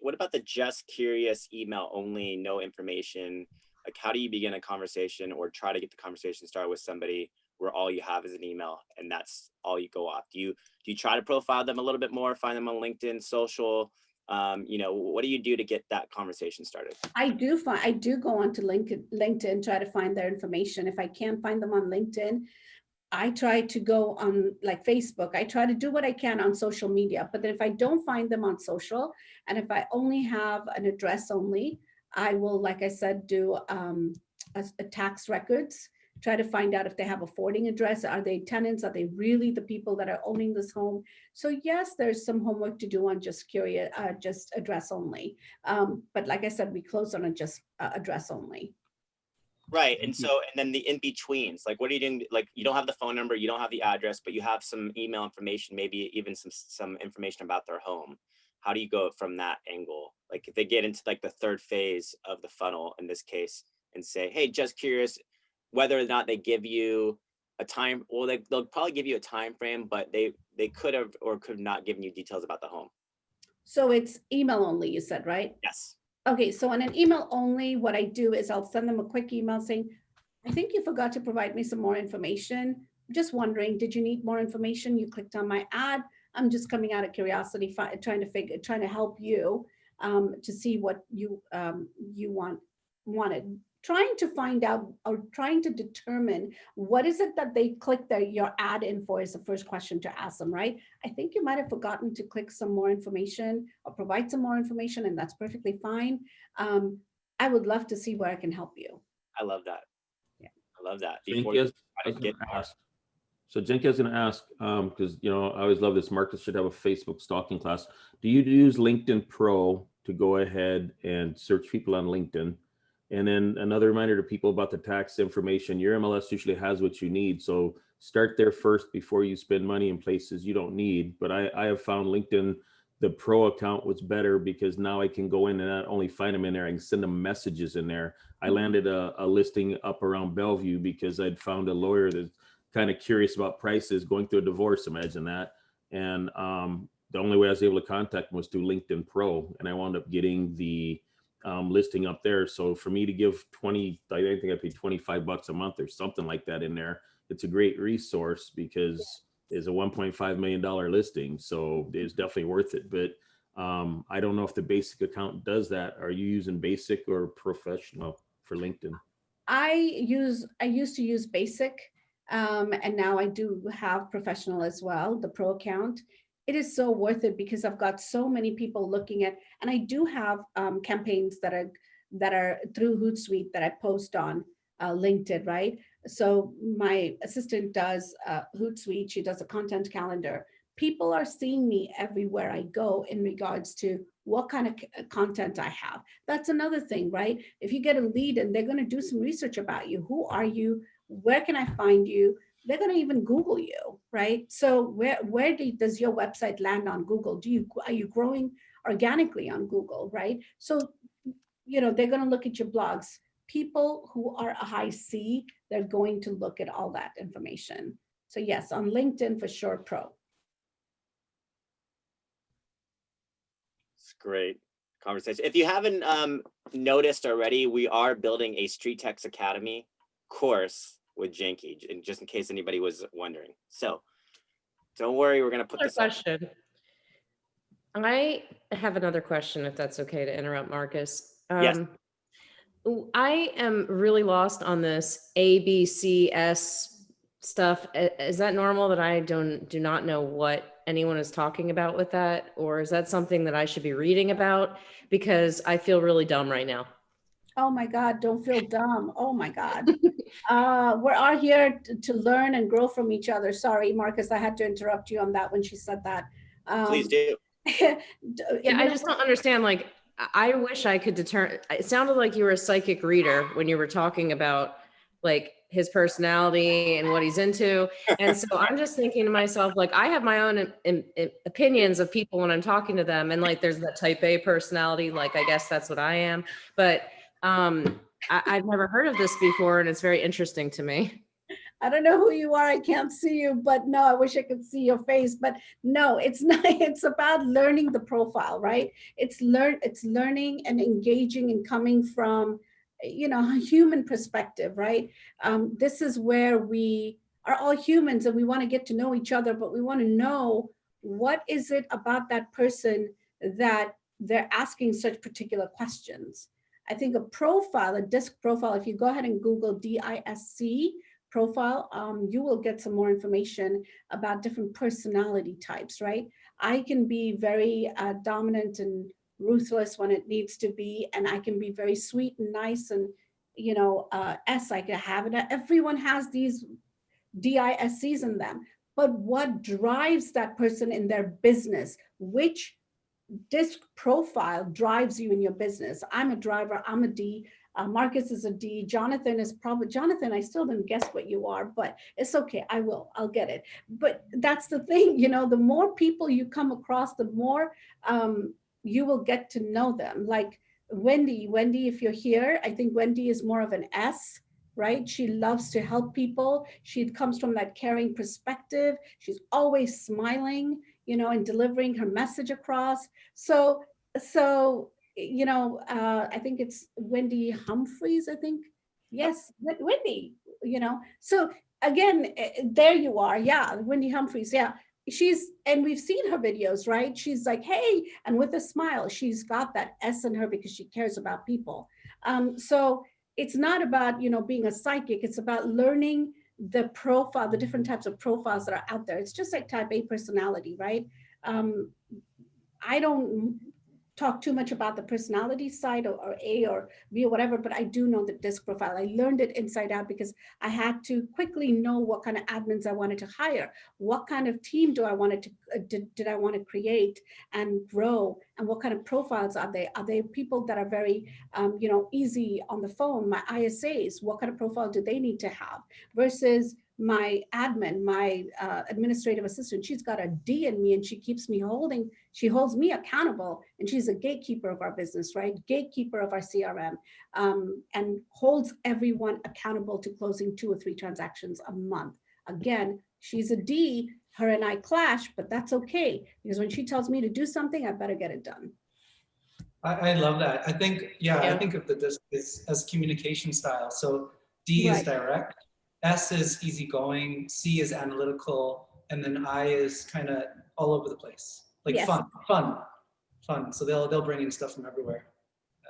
What about the just curious email only, no information? Like, how do you begin a conversation or try to get the conversation started with somebody where all you have is an email and that's all you go off? Do you try to profile them a little bit more, find them on LinkedIn, social? You know, what do you do to get that conversation started? I do go onto LinkedIn, try to find their information. If I can't find them on LinkedIn, I try to go on like Facebook. I try to do what I can on social media, but then if I don't find them on social, and if I only have an address only, I will, like I said, do a tax records, try to find out if they have a forwarding address. Are they tenants? Are they really the people that are owning this home? So yes, there's some homework to do on just address only. But like I said, we close on a just address only. Right. And then the in-betweens, like, what are you doing? Like, you don't have the phone number, you don't have the address, but you have some email information, maybe even some information about their home. How do you go from that angle? Like, if they get into like the third phase of the funnel in this case and say, hey, just curious, whether or not they give you a time, well, they'll probably give you a time frame, but they could have or could not given you details about the home. So it's email only, you said, right? Yes. Okay, so on an email only, what I do is I'll send them a quick email saying, I think you forgot to provide me some more information. Just wondering, did you need more information? You clicked on my ad. I'm just coming out of curiosity, trying to help you to see what you wanted. Trying to find out or trying to determine what is it that they click your ad in for is the first question to ask them, right? I think you might have forgotten to click some more information or provide some more information, and that's perfectly fine. I would love to see where I can help you. I love that. Yeah, I love that. So Janki, I was going to ask, because, you know, I always love this. Marcus should have a Facebook stalking class. Do you use LinkedIn Pro to go ahead and search people on LinkedIn? And then another reminder to people about the tax information. Your MLS usually has what you need. So start there first before you spend money in places you don't need. But I have found LinkedIn, the Pro account was better because now I can go in and not only find them in there, I can send them messages in there. I landed a listing up around Bellevue because I'd found a lawyer that's kind of curious about prices going through a divorce, imagine that. And the only way I was able to contact him was through LinkedIn Pro. And I wound up getting the listing up there. So for me to give I think I paid $25 a month or something like that in there. It's a great resource because it's a $1.5 million listing. So it's definitely worth it. But I don't know if the basic account does that. Are you using basic or professional for LinkedIn? I used to use basic, and now I do have professional as well, the Pro account. It is so worth it because I've got so many people looking at, and I do have campaigns that are through Hootsuite that I post on LinkedIn, right? So my assistant does Hootsuite. She does a content calendar. People are seeing me everywhere I go in regards to what kind of content I have. That's another thing, right? If you get a lead and they're going to do some research about you, who are you? Where can I find you? They're going to even Google you, right? So where does your website land on Google? Are you growing organically on Google, right? So, you know, they're going to look at your blogs. People who are a high C, they're going to look at all that information. So yes, on LinkedIn for sure, Pro. It's great conversation. If you haven't noticed already, we are building a StreetText Academy course with Janki, and just in case anybody was wondering. So don't worry, we're going to put this question. I have another question, if that's okay to interrupt, Marcus. Yes. I am really lost on this ABCS stuff, is that normal that I do not know what anyone is talking about with that? Or is that something that I should be reading about? Because I feel really dumb right now. Oh my God, don't feel dumb. Oh my God. We're all here to learn and grow from each other. Sorry, Marcus, I had to interrupt you on that when she said that. Please do. Yeah, I just don't understand. Like, I wish I could determine. It sounded like you were a psychic reader when you were talking about like his personality and what he's into. And so I'm just thinking to myself, like, I have my own opinions of people when I'm talking to them. And like, there's that type A personality. Like, I guess that's what I am. But I've never heard of this before, and it's very interesting to me. I don't know who you are. I can't see you, but no, I wish I could see your face. But no, it's not. It's about learning the profile, right? It's learning and engaging and coming from, you know, a human perspective, right? This is where we are all humans and we want to get to know each other, but we want to know what is it about that person that they're asking such particular questions. I think a profile, a DISC profile, if you go ahead and Google DISC profile, you will get some more information about different personality types, right? I can be very dominant and ruthless when it needs to be, and I can be very sweet and nice and, you know, S I can have it. Everyone has these DISCs in them, but what drives that person in their business? Which DISC profile drives you in your business? I'm a driver, I'm a D. Marcus is a D. Jonathan is probably, Jonathan, I still didn't guess what you are, but it's okay. I'll get it. But that's the thing, you know, the more people you come across, the more you will get to know them. Like Wendy, if you're here, I think Wendy is more of an S, right? She loves to help people. She comes from that caring perspective. She's always smiling, you know, and delivering her message across. So, you know, I think it's Wendy Humphreys, I think. Yes, Wendy, you know. So again, there you are. Yeah, Wendy Humphreys. Yeah, and we've seen her videos, right? She's like, hey, and with a smile, she's got that S in her because she cares about people. So it's not about, you know, being a psychic. It's about learning the profile, the different types of profiles that are out there. It's just like type A personality, right? I don't talk too much about the personality side or A or B or whatever, but I do know the DISC profile. I learned it inside out because I had to quickly know what kind of admins I wanted to hire, what kind of team do I wanted to did I want to create and grow, and what kind of profiles are they? Are they people that are very you know, easy on the phone? My ISAs, what kind of profile do they need to have versus my admin, my administrative assistant? She's got a D in me and she keeps me she holds me accountable, and she's a gatekeeper of our business, right? Gatekeeper of our CRM, and holds everyone accountable to closing 2 or 3 transactions a month. Again, she's a D, her and I clash, but that's okay, because when she tells me to do something, I better get it done. I love that. I think, I think of the DISC as communication style. So D is direct, S is easygoing, C is analytical, and then I is kind of all over the place, like fun. So they'll bring in stuff from everywhere.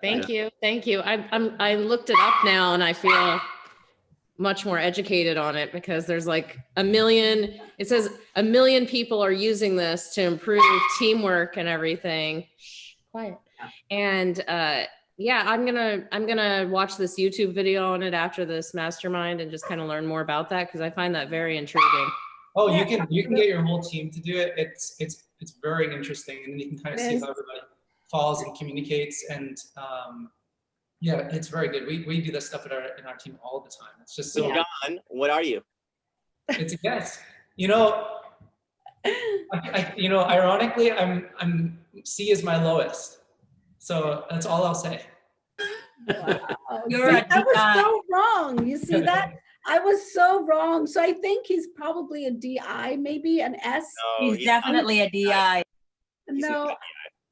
Thank you. I looked it up now, and I feel much more educated on it because there's like it says 1 million people are using this to improve teamwork and everything. Shh, quiet. And yeah, I'm gonna watch this YouTube video on it after this mastermind and just kind of learn more about that, because I find that very intriguing. Oh, you can get your whole team to do it. It's very interesting, and then you can kind of see how everybody falls and communicates, and yeah, it's very good. We do that stuff in our team all the time. It's just so. John, what are you? It's a guess. You know, ironically, I'm C is my lowest. So that's all I'll say. Wow. I was so wrong. You see that? I was so wrong. So I think he's probably a DI, maybe an S. No, he's definitely a DI. No,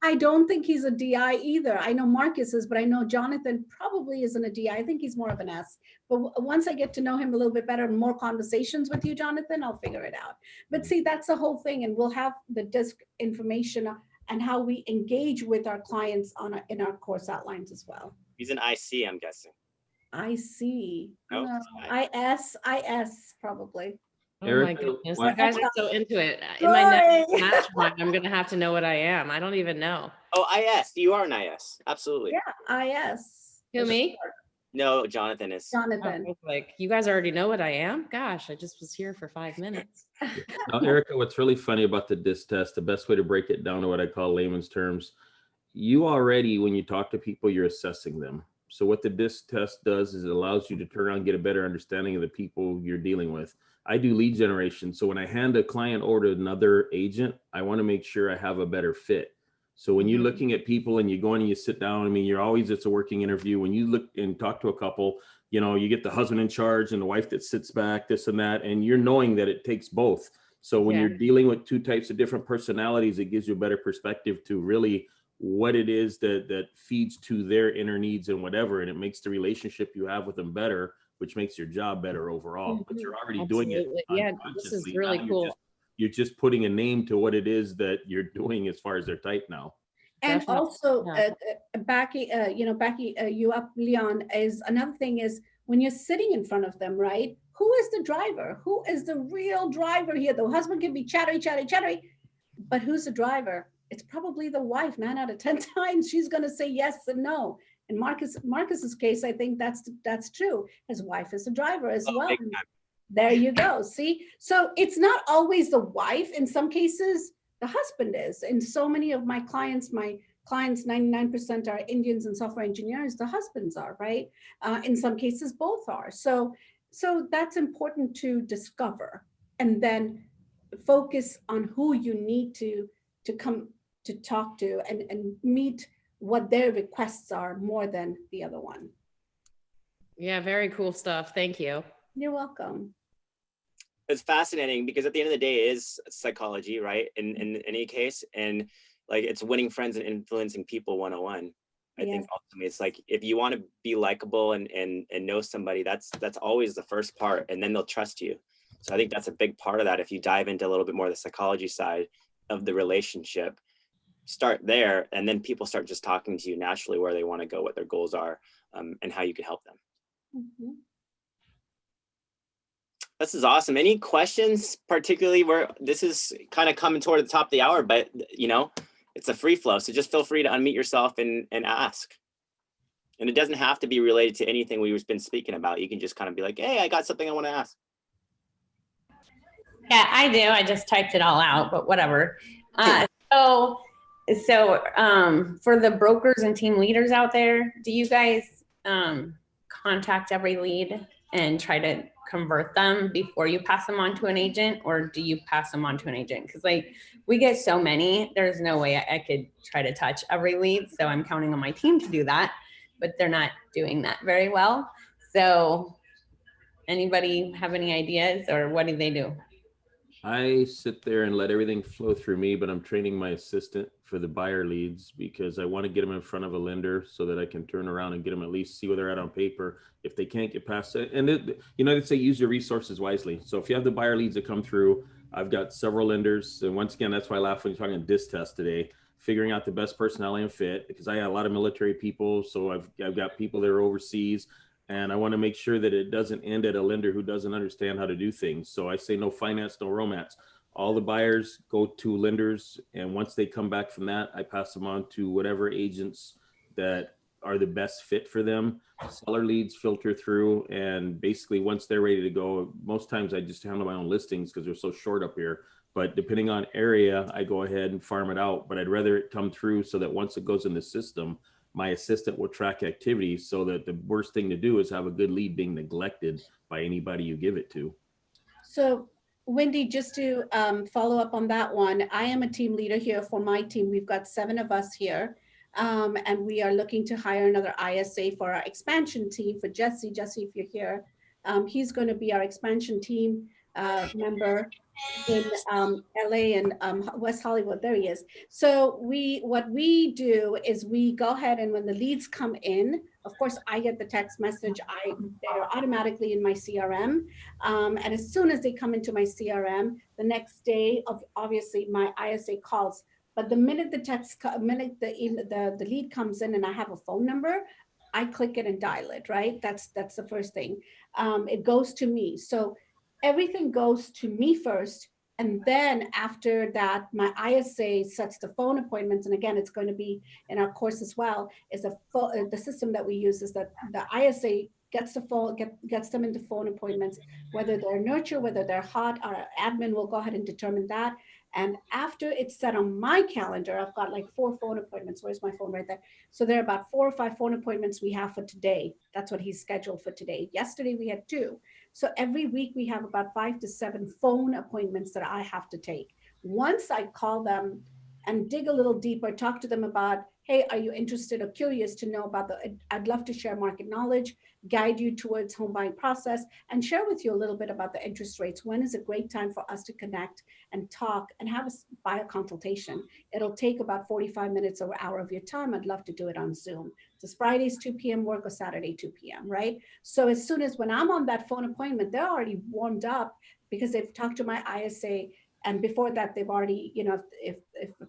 I don't think he's a DI either. I know Marcus is, but I know Jonathan probably isn't a DI. I think he's more of an S. But once I get to know him a little bit better and more conversations with you, Jonathan, I'll figure it out. But see, that's the whole thing. And we'll have the DISC information and how we engage with our clients in our course outlines as well. He's an IC, I'm guessing. IC. No, IS probably. Oh my Erica, goodness, why- you guys are so into it. In my next mastermind, I'm gonna have to know what I am. I don't even know. Oh, IS. You are an IS. Absolutely. Yeah, IS. Who, me? No, Jonathan is. Jonathan. Oh, like, you guys already know what I am? Gosh, I just was here for 5 minutes. Now, Erica, what's really funny about the DISC test, the best way to break it down to what I call layman's terms, you already, when you talk to people, you're assessing them. So what the DISC test does is it allows you to turn around and get a better understanding of the people you're dealing with. I do lead generation. So when I hand a client over to another agent, I want to make sure I have a better fit. So when you're looking at people and you go in and you sit down, I mean, it's a working interview. When you look and talk to a couple, you know, you get the husband in charge and the wife that sits back, this and that, and you're knowing that it takes both. So when you're dealing with two types of different personalities, it gives you a better perspective to really what it is that feeds to their inner needs and whatever, and it makes the relationship you have with them better, which makes your job better overall. But you're already doing it. Yeah, this is really cool. You're just putting a name to what it is that you're doing as far as their type now. And also, backing you up, Leon, is another thing is when you're sitting in front of them, right? Who is the driver? Who is the real driver here? The husband can be chattery, but who's the driver? It's probably the wife. 9 out of 10 times she's going to say yes and no. In Marcus's case, I think that's true. His wife is the driver as well. There you go. See, so it's not always the wife. In some cases, the husband is. And so many of my clients, 99% are Indians and software engineers. The husbands are, right? In some cases, both are. So that's important to discover, and then focus on who you need to come to talk to and meet what their requests are more than the other one. Yeah, very cool stuff. Thank you. You're welcome. It's fascinating because at the end of the day, it is psychology, right? In any case, and like it's winning friends and influencing people 101. I think ultimately it's like if you want to be likable and know somebody, that's always the first part, and then they'll trust you. So I think that's a big part of that. If you dive into a little bit more of the psychology side of the relationship, start there, and then people start just talking to you naturally where they want to go, what their goals are, and how you can help them. This is awesome. Any questions, particularly where this is kind of coming toward the top of the hour, but you know, it's a free flow. So just feel free to unmute yourself and ask. And it doesn't have to be related to anything we've been speaking about. You can just kind of be like, hey, I got something I want to ask. Yeah, I do. I just typed it all out, but whatever. So for the brokers and team leaders out there, do you guys contact every lead and try to convert them before you pass them on to an agent, or do you pass them on to an agent? Because like we get so many, there's no way I could try to touch every lead. So I'm counting on my team to do that, but they're not doing that very well. So anybody have any ideas, or what do they do? I sit there and let everything flow through me, but I'm training my assistant for the buyer leads because I want to get them in front of a lender so that I can turn around and get them at least see where they're at on paper. If they can't get past it, and they say use your resources wisely. So if you have the buyer leads that come through, I've got several lenders, and once again, that's why I laugh when you're talking DISC test today, figuring out the best personality and fit, because I got a lot of military people, so I've got people that are overseas. And I want to make sure that it doesn't end at a lender who doesn't understand how to do things. So I say no finance, no romance. All the buyers go to lenders. And once they come back from that, I pass them on to whatever agents that are the best fit for them. Seller leads filter through. And basically once they're ready to go, most times I just handle my own listings because they're so short up here. But depending on area, I go ahead and farm it out. But I'd rather it come through so that once it goes in the system, my assistant will track activity, so that the worst thing to do is have a good lead being neglected by anybody you give it to. So Wendy, just to follow up on that one, I am a team leader here for my team. We've got 7 of us here, and we are looking to hire another ISA for our expansion team for Jesse. Jesse, if you're here, he's going to be our expansion team member in LA and West Hollywood. There he is. So what we do is we go ahead, and when the leads come in, of course, I get the text message. They're automatically in my CRM. And as soon as they come into my CRM, the next day, obviously my ISA calls. But the minute the lead comes in and I have a phone number, I click it and dial it, right? That's the first thing. It goes to me. So everything goes to me first. And then after that, my ISA sets the phone appointments. And again, it's going to be in our course as well, is the system that we use is that the ISA gets the phone, gets them into phone appointments, whether they're nurture, whether they're hot, our admin will go ahead and determine that. And after it's set on my calendar, I've got like 4 phone appointments. Where's my phone? Right there. So there are about 4 or 5 phone appointments we have for today. That's what he's scheduled for today. Yesterday we had 2. So every week we have about 5 to 7 phone appointments that I have to take. Once I call them and dig a little deeper, talk to them about, hey, are you interested or curious to know about I'd love to share market knowledge, guide you towards home buying process, and share with you a little bit about the interest rates. When is a great time for us to connect and talk and have a buyer consultation? It'll take about 45 minutes or an hour of your time. I'd love to do it on Zoom. Does Fridays 2 p.m. work or Saturday 2 p.m., right? So as soon as when I'm on that phone appointment, they're already warmed up because they've talked to my ISA. And before that, they've already, you know, if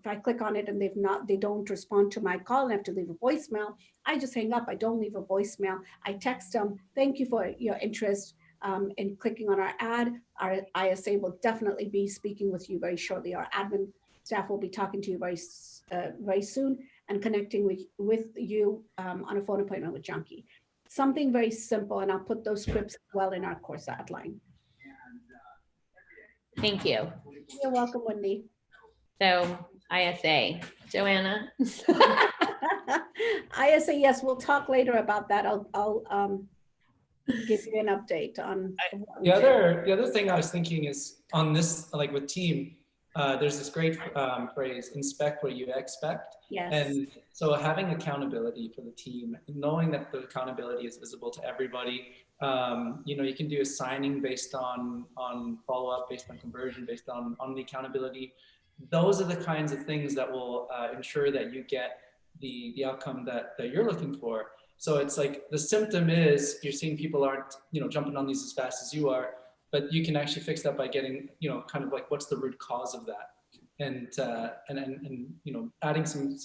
I click on it and they don't respond to my call and I have to leave a voicemail, I just hang up. I don't leave a voicemail. I text them, thank you for your interest in clicking on our ad. Our ISA will definitely be speaking with you very shortly. Our admin staff will be talking to you very soon and connecting with you on a phone appointment with Janki. Something very simple, and I'll put those scripts well in our course outline. Thank you. You're welcome, Wendy. So ISA, Joanna. ISA, yes, we'll talk later about that. I'll give you an update on. The other thing I was thinking is on this, like with team, there's this great phrase, inspect what you expect. Yes. And so having accountability for the team, knowing that the accountability is visible to everybody. You know, you can do a signing based on follow-up, based on conversion, based on the accountability. Those are the kinds of things that will ensure that you get the outcome that you're looking for. So it's like the symptom is you're seeing people aren't, you know, jumping on these as fast as you are, but you can actually fix that by getting, you know, kind of like what's the root cause of that. And you know, adding some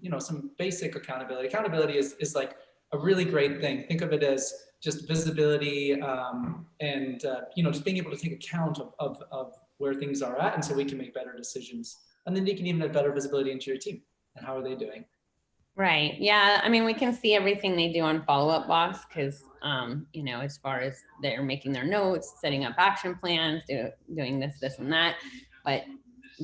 you know, some basic accountability. Accountability is like a really great thing. Think of it as just visibility and you know, just being able to take account of where things are at, and so we can make better decisions. And then you can even have better visibility into your team and how are they doing. Right. Yeah. I mean, we can see everything they do on follow-up box because, you know, as far as they're making their notes, setting up action plans, doing this and that, but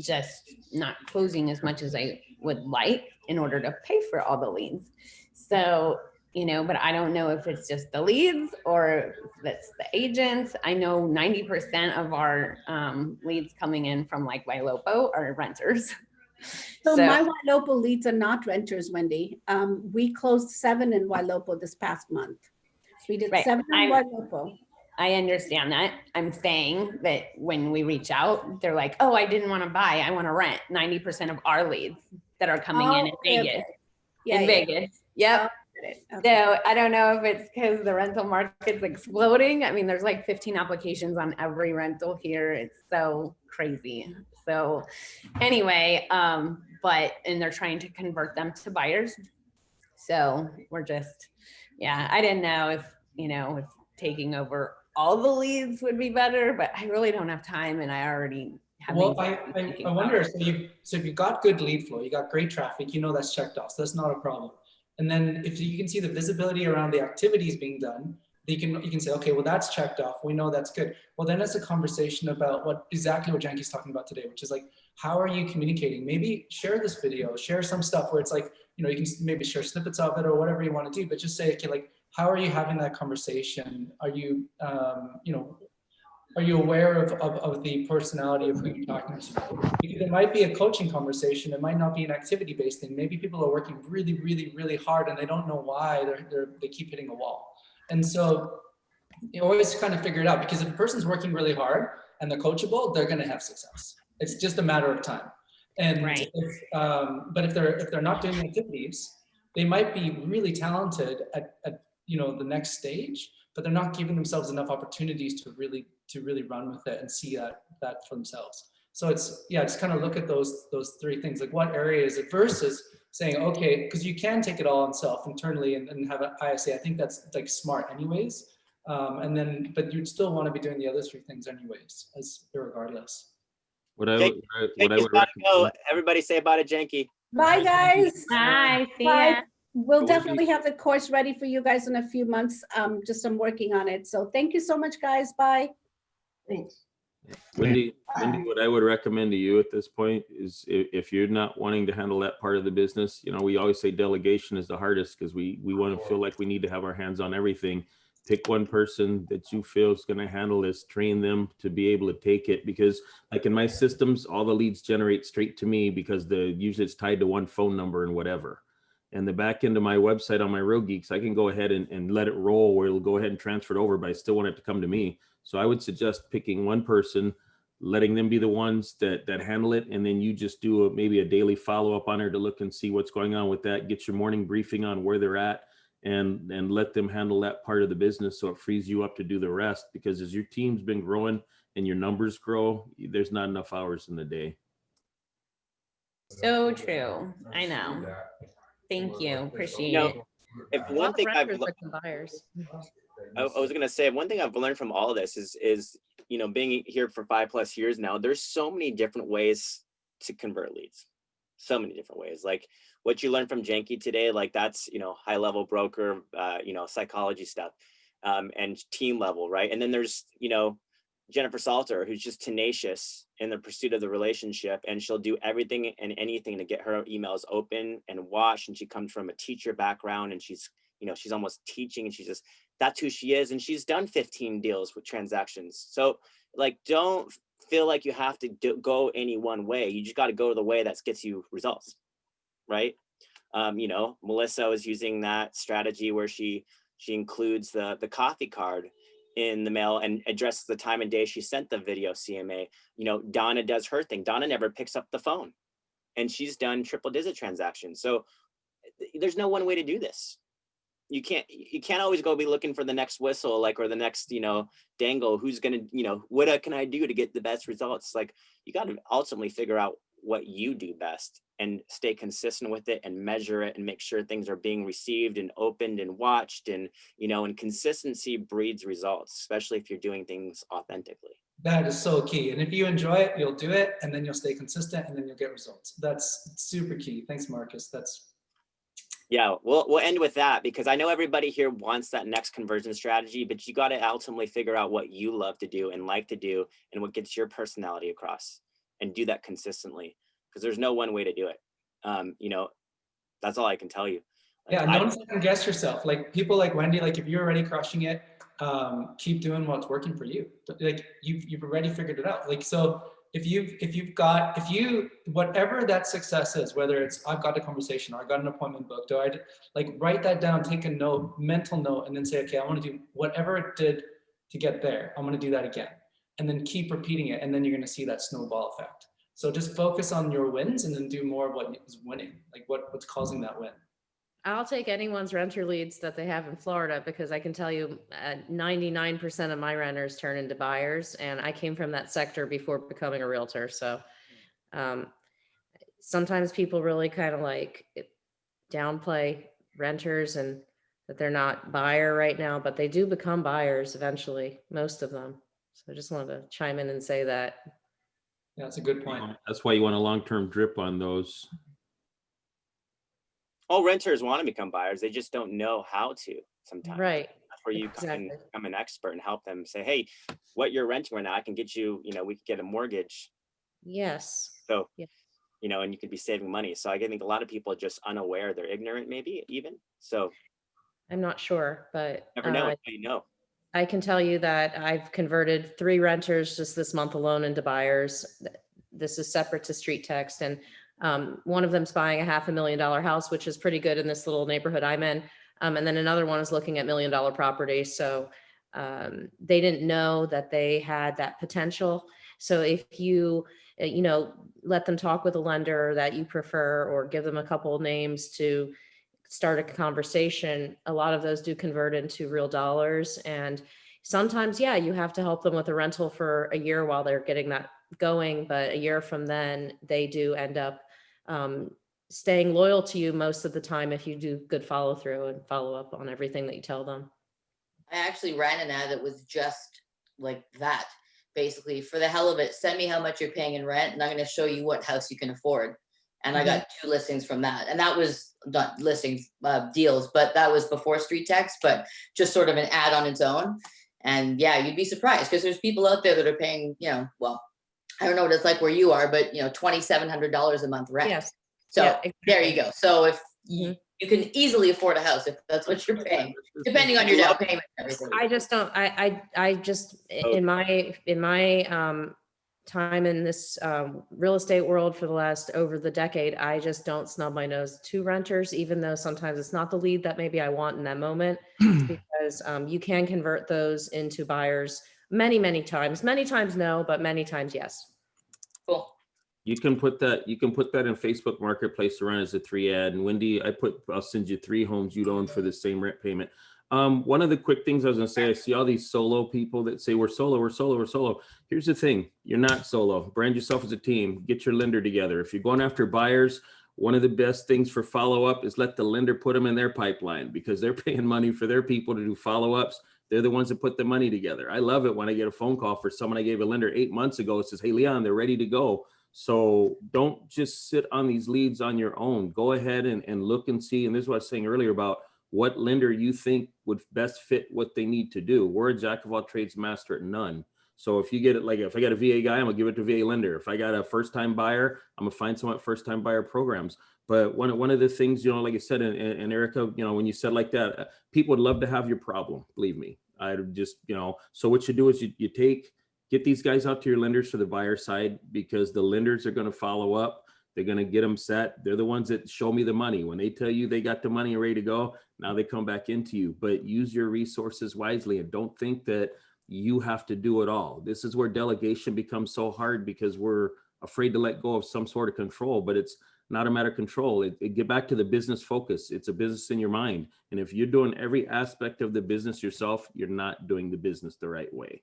just not closing as much as I would like in order to pay for all the leads. So, you know, but I don't know if it's just the leads or if it's the agents. I know 90% of our leads coming in from like Wailopo are renters. So my Wailopo leads are not renters, Wendy. We closed 7 in Wailopo this past month. We did 7 in Wailopo. I understand that. I'm saying that when we reach out, they're like, oh, I didn't want to buy, I want to rent. 90% of our leads that are coming in Vegas. Okay. Yeah, Vegas. Yep. Okay. So I don't know if it's because the rental market's exploding. I mean, there's like 15 applications on every rental here. It's so crazy. So anyway, and they're trying to convert them to buyers. So we're just, yeah, I didn't know if, you know, if taking over all the leads would be better, but I really don't have time and I already have. Well, I wonder, so if you've got good lead flow, you got great traffic, you know, that's checked off, so that's not a problem. And then if you can see the visibility around the activities being done, you can say, okay, well, that's checked off. We know that's good. Well, then it's a conversation about exactly what Janki's talking about today, which is like, how are you communicating? Maybe share this video, share some stuff where it's like, you know, you can maybe share snippets of it or whatever you want to do, but just say, okay, like, how are you having that conversation? Are you, you know, are you aware of the personality of who you're talking to? Because it might be a coaching conversation. It might not be an activity-based thing. Maybe people are working really, really, really hard and they don't know why they keep hitting a wall. And so you always kind of figure it out, because if a person's working really hard and they're coachable, they're going to have success. It's just a matter of time. And right. But if they're not doing activities, they might be really talented at you know, the next stage, but they're not giving themselves enough opportunities to really run with it and see that for themselves. So it's, yeah, just kind of look at those 3 things, like what area is it versus saying, okay, because you can take it all on self internally and have an ISA. I think that's like smart anyways. And then, but you'd still want to be doing the other 3 things anyways, as regardless. What I would Janki's gotta go. Everybody say bye to Janki. Bye, guys. Bye. See Bye. ya. We'll What would definitely have the course ready for you guys in a few months. Just I'm working on it. So thank you so much, guys. Bye. Thanks. Wendy, what I would recommend to you at this point is if you're not wanting to handle that part of the business, you know, we always say delegation is the hardest because we want to feel like we need to have our hands on everything. Pick one person that you feel is going to handle this, train them to be able to take it, because like in my systems, all the leads generate straight to me because usually it's tied to one phone number and whatever. And the back end of my website on my Real Geeks, I can go ahead and let it roll where it'll go ahead and transfer it over, but I still want it to come to me. So I would suggest picking one person, letting them be the ones that handle it. And then you just do maybe a daily follow-up on her to look and see what's going on with that. Get your morning briefing on where they're at and let them handle that part of the business. So it frees you up to do the rest, because as your team's been growing and your numbers grow, there's not enough hours in the day. So true. I know. Thank you. Appreciate it. If one thing I was going to say, one thing I've learned from all of this is, you know, being here for 5+ years now, there's so many different ways to convert leads. So many different ways. Like what you learned from Janki today, like that's, you know, high level broker, you know, psychology stuff, and team level, right? And then there's, you know, Jennifer Salter, who's just tenacious in the pursuit of the relationship, and she'll do everything and anything to get her emails open and watched. And she comes from a teacher background, and she's, you know, she's almost teaching, and she's just, that's who she is. And she's done 15 deals with transactions. So like, don't feel like you have to go any one way. You just got to go the way that gets you results, right? You know, Melissa was using that strategy where she includes the coffee card in the mail and addresses the time and day she sent the video CMA. You know, Donna does her thing. Donna never picks up the phone, and she's done triple-digit transactions. So there's no one way to do this. You can't always go be looking for the next whistle, like, or the next, you know, dangle. Who's gonna, you know, what can I do to get the best results? Like, you got to ultimately figure out what you do best and stay consistent with it and measure it and make sure things are being received and opened and watched. And, you know, and consistency breeds results, especially if you're doing things authentically. That is so key. And if you enjoy it, you'll do it, and then you'll stay consistent, and then you'll get results. That's super key. Thanks, Marcus. Yeah, we'll end with that, because I know everybody here wants that next conversion strategy, but you got to ultimately figure out what you love to do and like to do and what gets your personality across, and do that consistently, because there's no one way to do it. You know, that's all I can tell you. Yeah, don't second guess yourself. Like people like Wendy, like if you're already crushing it, keep doing what's working for you. Like you've already figured it out. Like, so if whatever that success is, whether it's I've got a conversation or I got an appointment booked, or like write that down, take a note, mental note, and then say, okay, I want to do whatever it did to get there. I'm going to do that again, and then keep repeating it, and then you're going to see that snowball effect. So just focus on your wins and then do more of what is winning, like what's causing that win. I'll take anyone's renter leads that they have in Florida, because I can tell you 99% of my renters turn into buyers, and I came from that sector before becoming a realtor. So sometimes people really kind of like downplay renters and that they're not buyer right now, but they do become buyers eventually, most of them. So I just wanted to chime in and say that. Yeah, that's a good point. That's why you want a long-term drip on those. All renters want to become buyers. They just don't know how to sometimes. Right. That's where you can become an expert and help them say, hey, what you're renting right now, I can get you, you know, we could get a mortgage. Yes. So, yes. You know, and you could be saving money. So I think a lot of people are just unaware. They're ignorant, maybe even. So I'm not sure, but never know until you know. I can tell you that I've converted 3 renters just this month alone into buyers. This is separate to StreetText, and one of them's buying a $500,000 house, which is pretty good in this little neighborhood I'm in. And then another one is looking at $1 million property. So they didn't know that they had that potential. So if you, you know, let them talk with a lender that you prefer, or give them a couple of names to start a conversation, a lot of those do convert into real dollars. And sometimes, yeah, you have to help them with a rental for a year while they're getting that going. But a year from then, they do end up staying loyal to you most of the time if you do good follow through and follow up on everything that you tell them. I actually ran an ad that was just like that. Basically, for the hell of it, send me how much you're paying in rent, and I'm going to show you what house you can afford. And I got 2 listings from that. And that was not listings, deals, but that was before StreetText, but just sort of an ad on its own. And yeah, you'd be surprised because there's people out there that are paying, you know, well, I don't know what it's like where you are, but you know, $2,700 a month rent. Yes. So Yeah, exactly. there you go. So if you can easily afford a house if that's what you're paying, depending on your down payment and everything. I just don't, I just, in my time in this real estate world for the last over the decade, I just don't snub my nose to renters, even though sometimes it's not the lead that maybe I want in that moment, because you can convert those into buyers many times. Many times no, but many times yes. Cool. You can put that in Facebook Marketplace to run as a 3 ad. And Wendy, I'll send you 3 homes you'd own for the same rent payment. One of the quick things I was gonna say, I see all these solo people that say we're solo. Here's the thing, you're not solo. Brand yourself as a team, get your lender together. If you're going after buyers, one of the best things for follow-up is let the lender put them in their pipeline, because they're paying money for their people to do follow-ups. They're the ones that put the money together. I love it when I get a phone call for someone I gave a lender 8 months ago. It says, hey, Leon, they're ready to go. So don't just sit on these leads on your own. Go ahead and look and see. And this is what I was saying earlier about what lender you think would best fit what they need to do. We're a jack of all trades, master at none. So if you get it, like if I got a VA guy, I'm gonna give it to VA lender. If I got a first-time buyer, I'm gonna find someone at first-time buyer programs. But one of the things, you know, like I said, and Erica, you know, when you said like that, people would love to have your problem, believe me. I just, you know, so what you do is you get these guys out to your lenders for the buyer side, because the lenders are going to follow up. They're going to get them set. They're the ones that show me the money. When they tell you they got the money ready to go, now they come back into you. But use your resources wisely and don't think that you have to do it all. This is where delegation becomes so hard, because we're afraid to let go of some sort of control, but it's not a matter of control. Get back to the business focus. It's a business in your mind. And if you're doing every aspect of the business yourself, you're not doing the business the right way.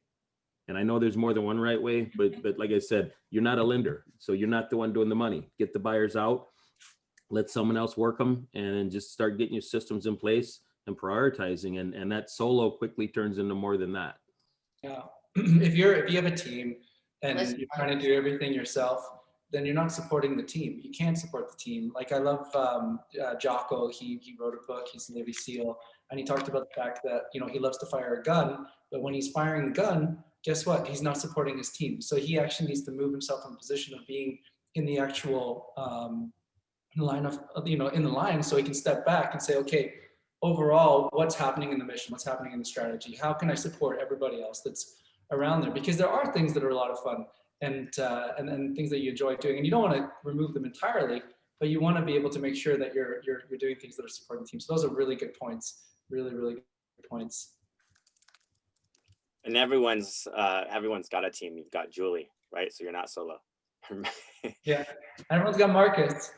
And I know there's more than one right way, but like I said, you're not a lender. So you're not the one doing the money. Get the buyers out, let someone else work them, and just start getting your systems in place and prioritizing. And that solo quickly turns into more than that. Yeah. If you have a team and you're trying to do everything yourself, then you're not supporting the team. You can't support the team. Like I love Jocko. He wrote a book. He's a Navy SEAL, and he talked about the fact that, you know, he loves to fire a gun, but when he's firing the gun, guess what? He's not supporting his team. So he actually needs to move himself in a position of being in the actual line of, you know, in the line, so he can step back and say, okay, overall, what's happening in the mission? What's happening in the strategy? How can I support everybody else that's around there? Because there are things that are a lot of fun and things that you enjoy doing, and you don't want to remove them entirely, but you want to be able to make sure that you're doing things that are supporting the team. So those are really good points. Really good points. And everyone's got a team. You've got Julie, right? So you're not solo. Yeah, everyone's got Marcus.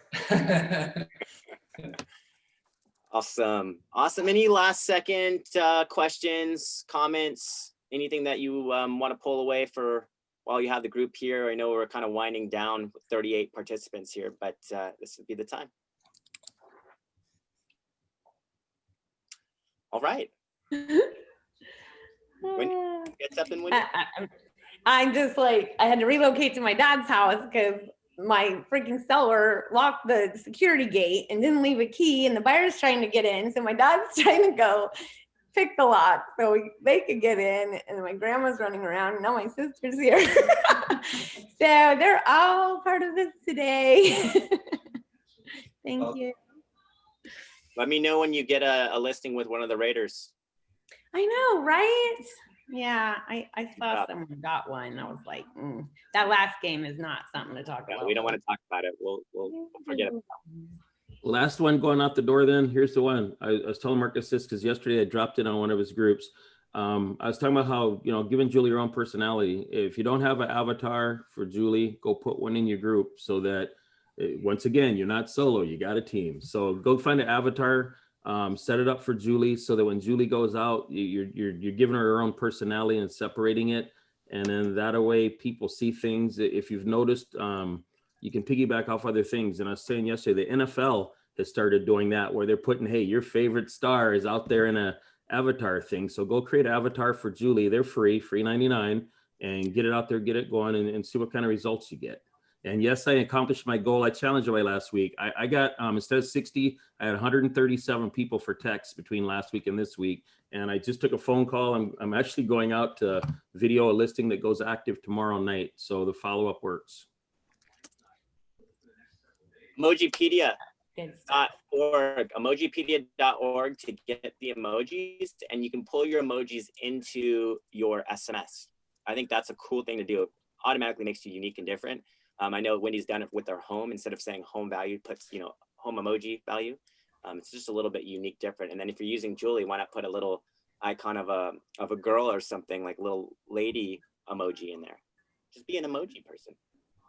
Awesome. Any last second questions, comments, anything that you want to pull away for while you have the group here? I know we're kind of winding down with 38 participants here, but this would be the time. All right. Gets up and win. I'm just like, I had to relocate to my dad's house because my freaking seller locked the security gate and didn't leave a key, and the buyer's trying to get in. So my dad's trying to go pick the lock so they could get in, and my grandma's running around, and now my sister's here. So they're all part of this today. Thank you. Let me know when you get a listing with one of the Raiders. I know, right? Yeah, I saw someone got one. I was like, that last game is not something to talk about. We don't want to talk about it. We'll forget about it. Last one going out the door then. Here's the one. I was telling Marcus this because yesterday I dropped it on one of his groups. I was talking about how, you know, giving Julie your own personality. If you don't have an avatar for Julie, go put one in your group so that, once again, you're not solo, you got a team. So go find an avatar. Set it up for Julie so that when Julie goes out, you're giving her her own personality and separating it. And then that way people see things. If you've noticed, you can piggyback off other things. And I was saying yesterday, the NFL has started doing that, where they're putting, hey, your favorite star is out there in avatar thing. So go create an avatar for Julie. They're free, free 99, and get it out there, get it going, and see what kind of results you get. And yes, I accomplished my goal. I challenged away last week. I got, instead of 60, I had 137 people for text between last week and this week. And I just took a phone call. I'm actually going out to video a listing that goes active tomorrow night. So the follow-up works. Emojipedia.org to get the emojis, and you can pull your emojis into your SMS. I think that's a cool thing to do. It automatically makes you unique and different. I know Wendy's done it with their home. Instead of saying home value, puts, you know, home emoji value. It's just a little bit unique, different. And then if you're using Julie, why not put a little icon of a girl or something, like a little lady emoji in there? Just be an emoji person.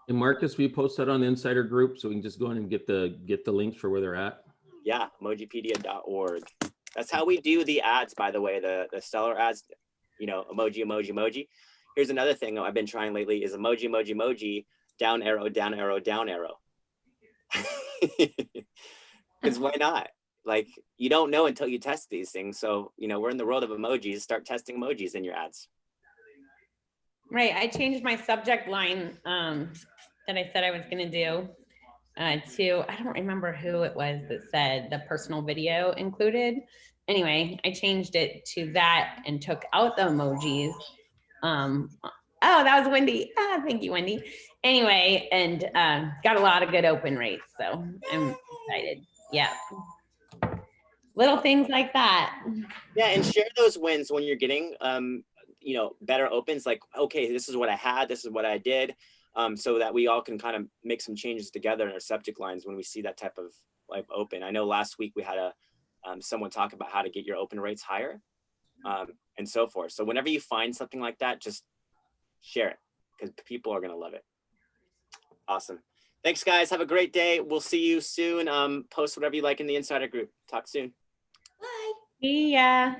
And Marcus, we post that on the insider group so we can just go in and get the links for where they're at. Yeah, emojipedia.org. That's how we do the ads, by the way, the seller ads, you know, emoji, emoji, emoji. Here's another thing I've been trying lately is emoji, emoji, emoji, down arrow, down arrow, down arrow. Because why not? Like, you don't know until you test these things. So, you know, we're in the world of emojis. Start testing emojis in your ads. Right. I changed my subject line that I said I was going to do to, I don't remember who it was that said the personal video included. Anyway, I changed it to that and took out the emojis. Oh, that was Wendy. Ah, thank you, Wendy. Anyway, and got a lot of good open rates. So I'm excited. Yeah. Little things like that. Yeah, and share those wins when you're getting, you know, better opens. Like, okay, this is what I had. This is what I did. So that we all can kind of make some changes together in our subject lines when we see that type of like open. I know last week we had someone talk about how to get your open rates higher and so forth. So whenever you find something like that, just share it because people are going to love it. Awesome. Thanks, guys. Have a great day. We'll see you soon. Post whatever you like in the insider group. Talk soon. Bye. See ya.